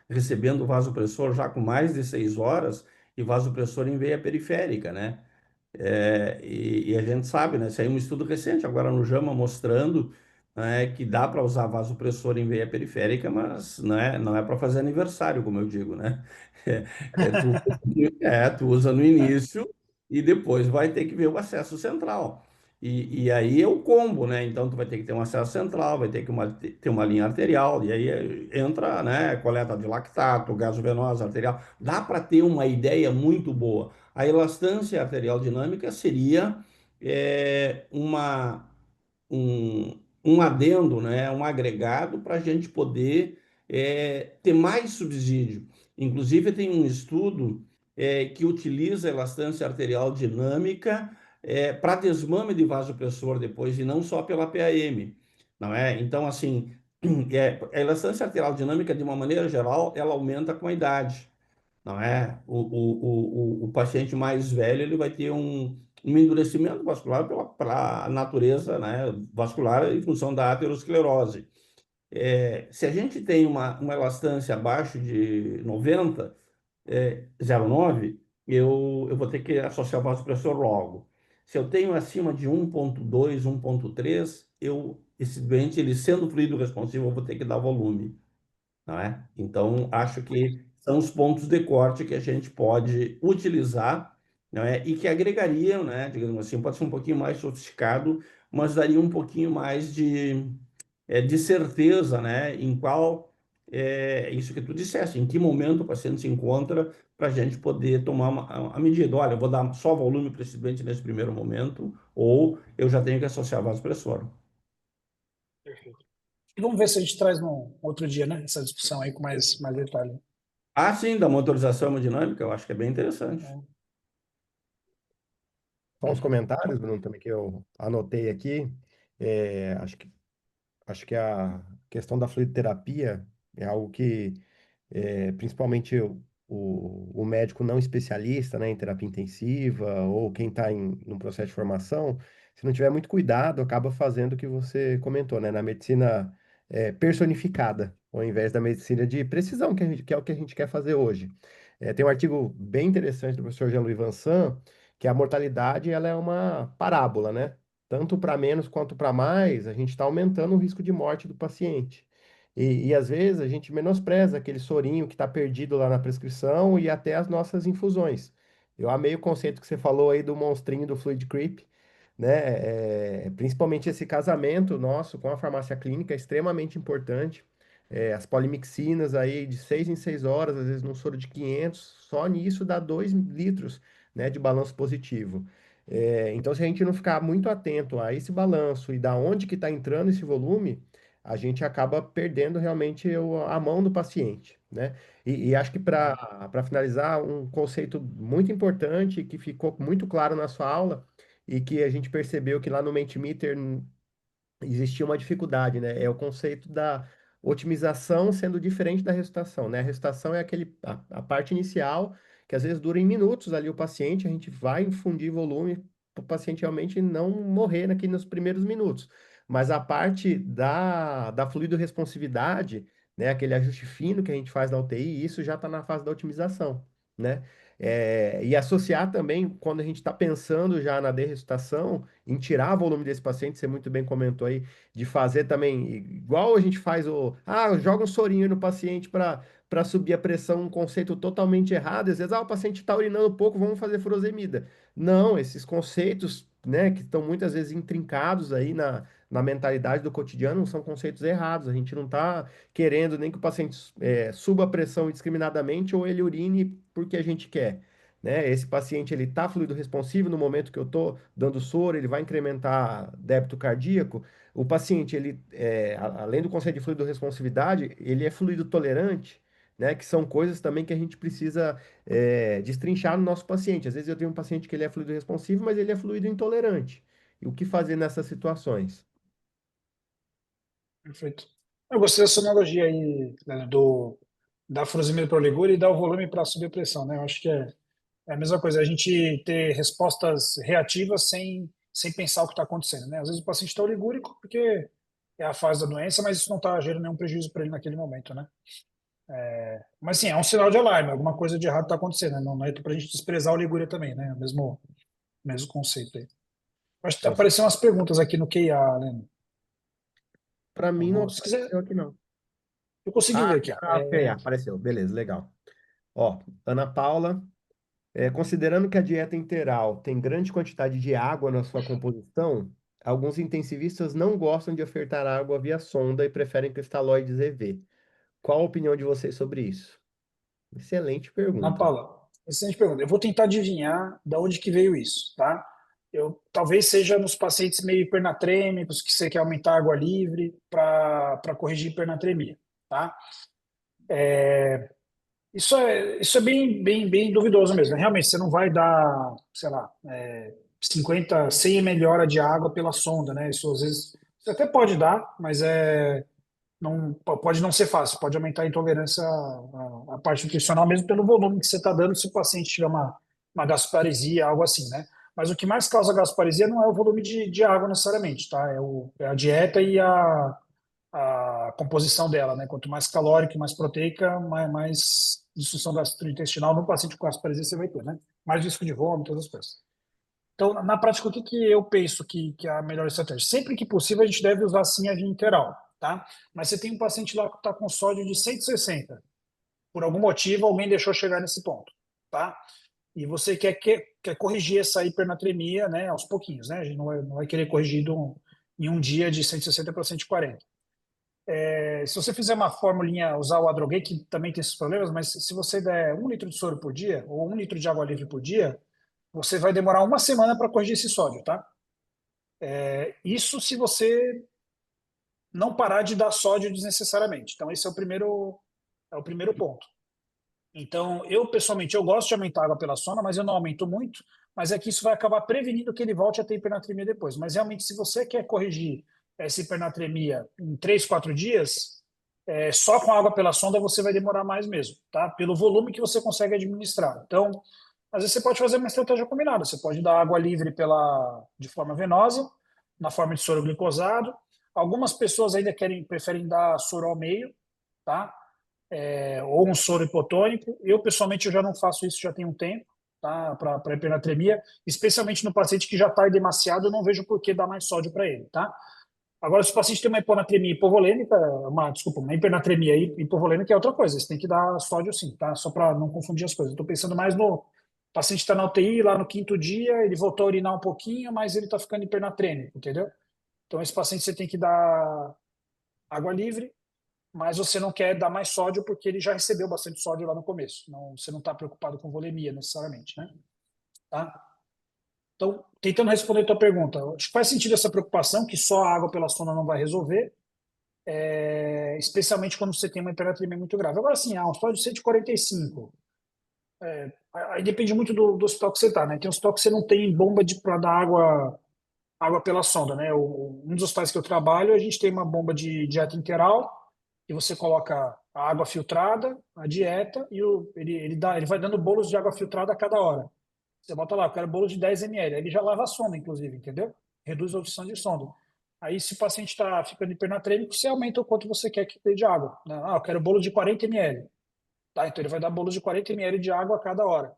recebendo vasopressor já com mais de 6 horas e vasopressor em veia periférica, né? E a gente sabe, né? Saiu um estudo recente agora no JAMA mostrando, né, que dá para usar vasopressor em veia periférica, mas não é para fazer aniversário, como eu digo, né? Tu usa no início e depois vai ter que ver o acesso central. E aí é o combo, né? Então tu vai ter que ter um acesso central, vai ter que ter uma linha arterial, e aí entra, né, coleta de lactato, gasovenosa arterial. Dá para ter uma ideia muito boa. A elastância arterial dinâmica seria um adendo, né, um agregado para a gente poder ter mais subsídio. Inclusive, tem um estudo que utiliza a elastância arterial dinâmica para desmame de vasopressor depois, e não só pela PAM, não é? Então, assim, a elastância arterial dinâmica, de uma maneira geral, ela aumenta com a idade, não é? O paciente mais velho ele vai ter um endurecimento vascular pela natureza, né, vascular em função da aterosclerose. Se a gente tem uma elastância abaixo de 90, 0,9, eu vou ter que associar o vasopressor logo. Se eu tenho acima de 1,2, 1,3, esse doente, ele sendo fluido responsivo, eu vou ter que dar volume, não é? Então, acho que são os pontos de corte que a gente pode utilizar, não é? E que agregariam, né? Digamos assim, pode ser um pouquinho mais sofisticado, mas daria um pouquinho mais de certeza, né? Em qual isso que tu disseste, em que momento o paciente se encontra para a gente poder tomar a medida. Olha, eu vou dar só volume para esse doente nesse primeiro momento, ou eu já tenho que associar vasopressor. Perfeito. E vamos ver se a gente traz num outro dia, né? Essa discussão aí com mais detalhe. Ah, sim, da motorização hemodinâmica, eu acho que é bem interessante. Só uns comentários, Bruno, também que eu anotei aqui. É, acho que a questão da fluidoterapia é algo que, principalmente o médico não especialista, né, em terapia intensiva ou quem está em um processo de formação, se não tiver muito cuidado, acaba fazendo o que você comentou, né, na medicina personificada, ao invés da medicina de precisão, que é o que a gente quer fazer hoje. Tem um artigo bem interessante do professor Jean-Louis Vincent, que a mortalidade ela é uma parábola, né? Tanto para menos quanto para mais, a gente está aumentando o risco de morte do paciente. E às vezes a gente menospreza aquele sorinho que está perdido lá na prescrição e até as nossas infusões. Eu amei o conceito que você falou aí do monstrinho do Fluid Creep, né? Principalmente esse casamento nosso com a farmácia clínica é extremamente importante. As polimixinas aí de 6 em 6 horas, às vezes num soro de 500, só nisso dá 2 litros, né, de balanço positivo. Então, se a gente não ficar muito atento a esse balanço e da onde que está entrando esse volume, a gente acaba perdendo realmente a mão do paciente, né? E acho que para finalizar, um conceito muito importante que ficou muito claro na sua aula e que a gente percebeu que lá no Mentimeter existia uma dificuldade, né? É o conceito da otimização sendo diferente da recitação, né? A recitação é a parte inicial, que às vezes dura em minutos ali o paciente, a gente vai infundir volume para o paciente realmente não morrer nos primeiros minutos. Mas a parte da fluido-responsividade, né? Aquele ajuste fino que a gente faz na UTI, isso já está na fase da otimização, né? E associar também, quando a gente está pensando já na desressuscitação, em tirar volume desse paciente, você muito bem comentou aí, de fazer também, igual a gente faz joga um sorinho aí no paciente para subir a pressão, um conceito totalmente errado. Às vezes, o paciente está urinando pouco, vamos fazer furosemida. Não, esses conceitos, né, que estão muitas vezes intrincados aí na mentalidade do cotidiano, são conceitos errados. A gente não está querendo nem que o paciente suba a pressão indiscriminadamente ou ele urine porque a gente quer. Né? Esse paciente ele está fluido responsivo no momento que eu estou dando soro, ele vai incrementar débito cardíaco. O paciente, além do conceito de fluido responsividade, ele é fluido tolerante, né? Que são coisas também que a gente precisa destrinchar no nosso paciente. Às vezes eu tenho um paciente que ele é fluido responsivo, mas ele é fluido intolerante. E o que fazer nessas situações? Perfeito. Eu gostei dessa analogia aí, né, da furosemida para o Ligure e dar o volume para subir a pressão, né? Eu acho que é a mesma coisa, a gente ter respostas reativas sem pensar o que está acontecendo, né? Às vezes o paciente está oligúrico porque é a fase da doença, mas isso não está gerando nenhum prejuízo para ele naquele momento, né? Mas sim, é um sinal de alarme, alguma coisa de errado está acontecendo, né? Não é para a gente desprezar a oligúria também, né? O mesmo conceito aí. Acho que apareceram umas perguntas aqui no QIA, né? Para mim não Se quiser, apareceu aqui, não. eu consegui ver aqui, ó. Ok, apareceu. Beleza, legal. Ó, Ana Paula. Considerando que a dieta integral tem grande quantidade de água na sua composição, alguns intensivistas não gostam de ofertar água via sonda e preferem cristalóides EV. Qual a opinião de vocês sobre isso? Excelente Na pergunta. Paula, excelente pergunta. Eu vou tentar adivinhar da onde que veio isso, tá? Talvez seja nos pacientes meio hipernatrêmicos, que você quer aumentar a água livre para corrigir hipernatremia, tá? Isso é bem, bem, bem duvidoso mesmo. Realmente, você não vai dar, sei lá, 50, 100 ml hora de água pela sonda, né? Isso às vezes você até pode dar, mas não, pode não ser fácil, pode aumentar a intolerância à parte nutricional, mesmo pelo volume que você está dando, se o paciente tiver uma gastroparesia, algo assim, né? Mas o que mais causa gastroparesia não é o volume de água necessariamente, tá? É a dieta e a composição dela, né? Quanto mais calórica e mais proteica, mais disfunção gastrointestinal no paciente com gastroparesia você vai ter, né? Mais risco de vômito, todas as coisas. Então, na prática, o que eu penso que é a melhor estratégia? Sempre que possível, a gente deve usar sim a via interal, tá? Mas você tem um paciente lá que está com sódio de 160. Por algum motivo, alguém deixou chegar nesse ponto, tá? E você quer corrigir essa hipernatremia, né, aos pouquinhos, né? A gente não vai querer corrigir em um dia de 160 para 140. Se você fizer uma formulinha, usar o Adrogay, que também tem esses problemas, mas se você der 1 litro de soro por dia, ou 1 litro de água livre por dia, você vai demorar uma semana para corrigir esse sódio, tá? Isso se você não parar de dar sódio desnecessariamente. Então, esse é o primeiro ponto. Então, eu pessoalmente, eu gosto de aumentar a água pela sonda, mas eu não aumento muito, mas é que isso vai acabar prevenindo que ele volte a ter hipernatremia depois. Mas realmente, se você quer corrigir essa hipernatremia em 3, 4 dias, só com água pela sonda você vai demorar mais mesmo, tá? Pelo volume que você consegue administrar. Então, às vezes você pode fazer uma estratégia combinada. Você pode dar água livre de forma venosa, na forma de soro glicosado. Algumas pessoas ainda preferem dar soro ao meio, tá? Ou um soro hipotônico. Eu, pessoalmente, eu já não faço isso já tem um tempo, tá? Para hipernatremia, especialmente no paciente que já está demasiado, eu não vejo por que dar mais sódio para ele, tá? Agora, se o paciente tem uma hiponatremia hipovolêmica, uma hipernatremia hipovolêmica é outra coisa. Você tem que dar sódio sim, tá? Só para não confundir as coisas. Estou pensando mais no paciente está na UTI, lá no 5º dia, ele voltou a urinar um pouquinho, mas ele está ficando hipernatrêmico, entendeu? Então, esse paciente você tem que dar água livre, mas você não quer dar mais sódio porque ele já recebeu bastante sódio lá no começo. Não, você não está preocupado com volemia necessariamente, né? Tá? Então, tentando responder a tua pergunta, acho que faz sentido essa preocupação que só a água pela sonda não vai resolver, especialmente quando você tem uma hipernatremia muito grave. Agora, sim, um sódio de 145, aí depende muito do hospital que você está, né? Tem hospital que você não tem bomba para dar água pela sonda, né? Um dos hospitais que eu trabalho, a gente tem uma bomba de dieta interal, e você coloca a água filtrada, a dieta, e ele vai dando bolos de água filtrada a cada hora. Você bota lá, eu quero bolo de 10 ml. Aí ele já lava a sonda, inclusive, entendeu? Reduz a opção de sonda. Aí, se o paciente está ficando hipernatrêmico, você aumenta o quanto você quer que dê de água, né? Eu quero bolo de 40 ml. Tá, então ele vai dar bolo de 40 ml de água a cada hora.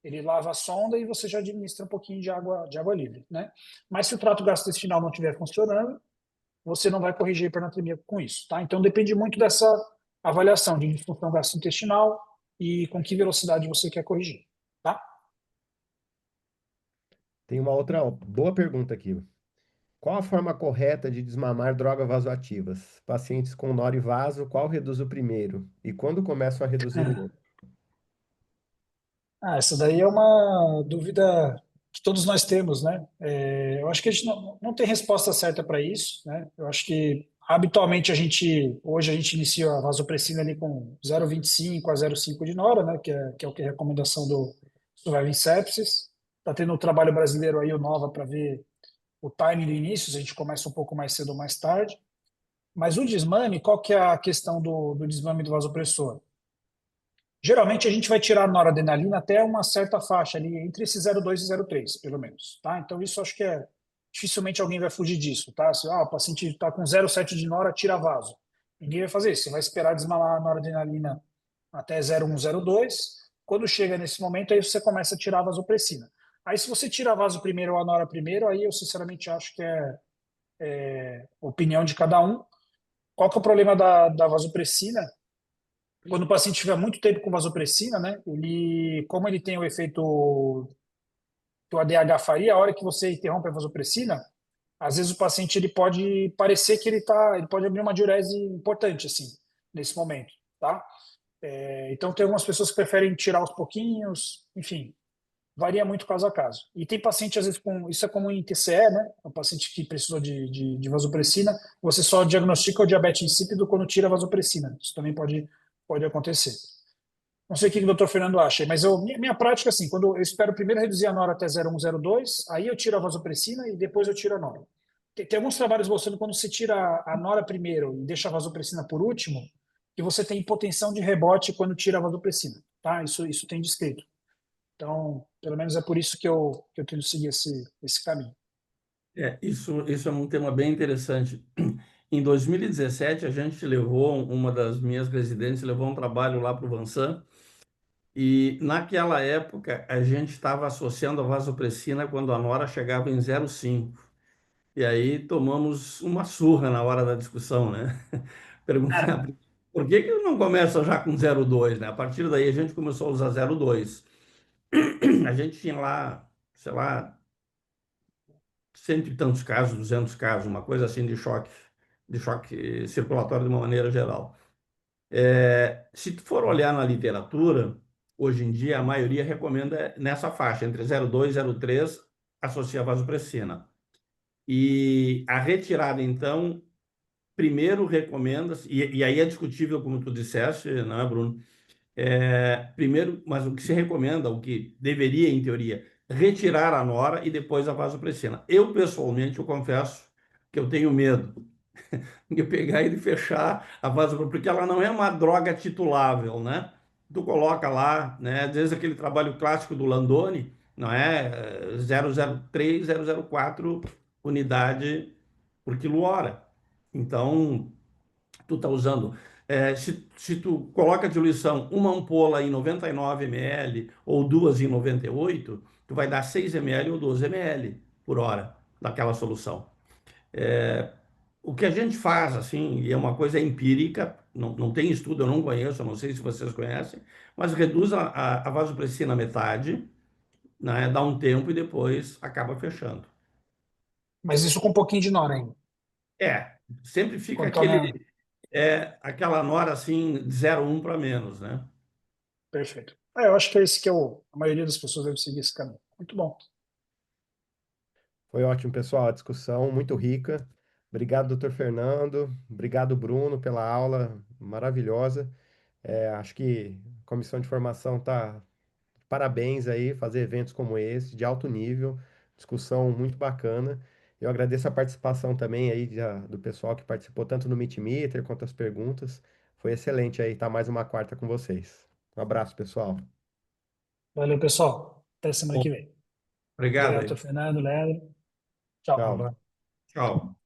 Ele lava a sonda e você já administra um pouquinho de água livre, né? Mas se o trato gastrointestinal não estiver funcionando, você não vai corrigir a hipernatremia com isso, tá? Então depende muito dessa avaliação de disfunção gastrointestinal e com que velocidade você quer corrigir, tá? Tem uma outra boa pergunta aqui. Qual a forma correta de desmamar drogas vasoativas? Pacientes com norivaso, qual reduz o primeiro? E quando começam a reduzir o outro? Essa daí é uma dúvida que todos nós temos, né? Eu acho que a gente não tem resposta certa para isso, né? Eu acho que habitualmente hoje a gente inicia a vasopressina ali com 0,25 a 0,5 de nora, né? Que é o que é a recomendação do Surviving Sepsis. Está tendo um trabalho brasileiro aí, o NOVA, para ver o time do início, se a gente começa um pouco mais cedo ou mais tarde. Mas o desmame, qual que é a questão do desmame do vasopressor? Geralmente a gente vai tirar a noradrenalina até uma certa faixa ali, entre esse 0,2 e 0,3, pelo menos, tá? Então isso acho que dificilmente alguém vai fugir disso, tá? Se o paciente está com 0,7 de nora, tira vaso. Ninguém vai fazer isso. Você vai esperar desmalar a noradrenalina até 0,1, 0,2. Quando chega nesse momento, aí você começa a tirar a vasopressina. Aí se você tira a vaso primeiro ou a nora primeiro, aí eu sinceramente acho que é opinião de cada um. Qual que é o problema da vasopressina? Quando o paciente tiver muito tempo com vasopressina, né, como ele tem o efeito que o ADH faria, a hora que você interrompe a vasopressina, às vezes o paciente ele pode parecer que ele pode abrir uma diurese importante assim nesse momento, tá? Então tem algumas pessoas que preferem tirar aos pouquinhos, enfim, varia muito caso a caso. E tem paciente às vezes isso é comum em TCE, né? O paciente que precisou de vasopressina, você só diagnostica o diabetes insípido quando tira a vasopressina. Isso também pode acontecer. Não sei o que o doutor Fernando acha, mas minha prática, assim, quando eu espero primeiro reduzir a nora até 0,1, 0,2, aí eu tiro a vasopressina e depois eu tiro a nora. Tem alguns trabalhos mostrando quando você tira a nora primeiro e deixa a vasopressina por último, que você tem hipotensão de rebote quando tira a vasopressina, tá? Isso tem descrito. Então, pelo menos é por isso que eu tento seguir esse caminho. Isso é um tema bem interessante. Em 2017, a gente levou, uma das minhas residentes levou um trabalho lá para o Vansan, e naquela época a gente estava associando a vasopressina quando a nora chegava em 0,5. E aí tomamos uma surra na hora da discussão, né? Perguntei, por que que não começa já com 0,2, né? A partir daí a gente começou a usar 0,2. A gente tinha lá, sei lá, cento e tantos casos, 200 casos, uma coisa assim de choque circulatório de uma maneira geral. Se tu for olhar na literatura, hoje em dia a maioria recomenda nessa faixa, entre 0,2 e 0,3, associa a vasopressina. E a retirada, então, primeiro recomenda, e aí é discutível, como tu disseste, não é, Bruno? Primeiro, mas o que se recomenda, o que deveria, em teoria, retirar a nora e depois a vasopressina. Eu, pessoalmente, eu confesso que eu tenho medo e pegar e fechar a vasopressina, porque ela não é uma droga titulável, né? Tu coloca lá, né? Às vezes aquele trabalho clássico do Landoni, não é? 0,03, 0,04 unidade por quilo-hora. Então, tu tá usando. Se tu coloca a diluição uma ampola em 99 ml ou duas em 98, tu vai dar 6 ml ou 12 ml por hora daquela solução. O que a gente faz, assim, e é uma coisa empírica, não tem estudo, eu não conheço, eu não sei se vocês conhecem, mas reduz a vasopressina metade, né, dá um tempo e depois acaba fechando. Mas isso com um pouquinho de nora ainda. É, sempre fica Quando tá na... aquela nora assim, de 0,1 para menos, né? Perfeito. Eu acho que é esse que é a maioria das pessoas deve seguir esse caminho. Muito bom. Foi ótimo, pessoal, a discussão muito rica. Obrigado, doutor Fernando. Obrigado, Bruno, pela aula maravilhosa. Acho que a comissão de formação está parabéns aí, fazer eventos como esse, de alto nível, discussão muito bacana. Eu agradeço a participação também aí do pessoal que participou tanto no Meet quanto as perguntas. Foi excelente aí estar mais uma quarta com vocês. Um abraço, pessoal. Valeu, pessoal. Até semana Bom, que vem. obrigado Obrigado, aí. doutor Fernando, Leandro. Tchau. Tchau. Tchau.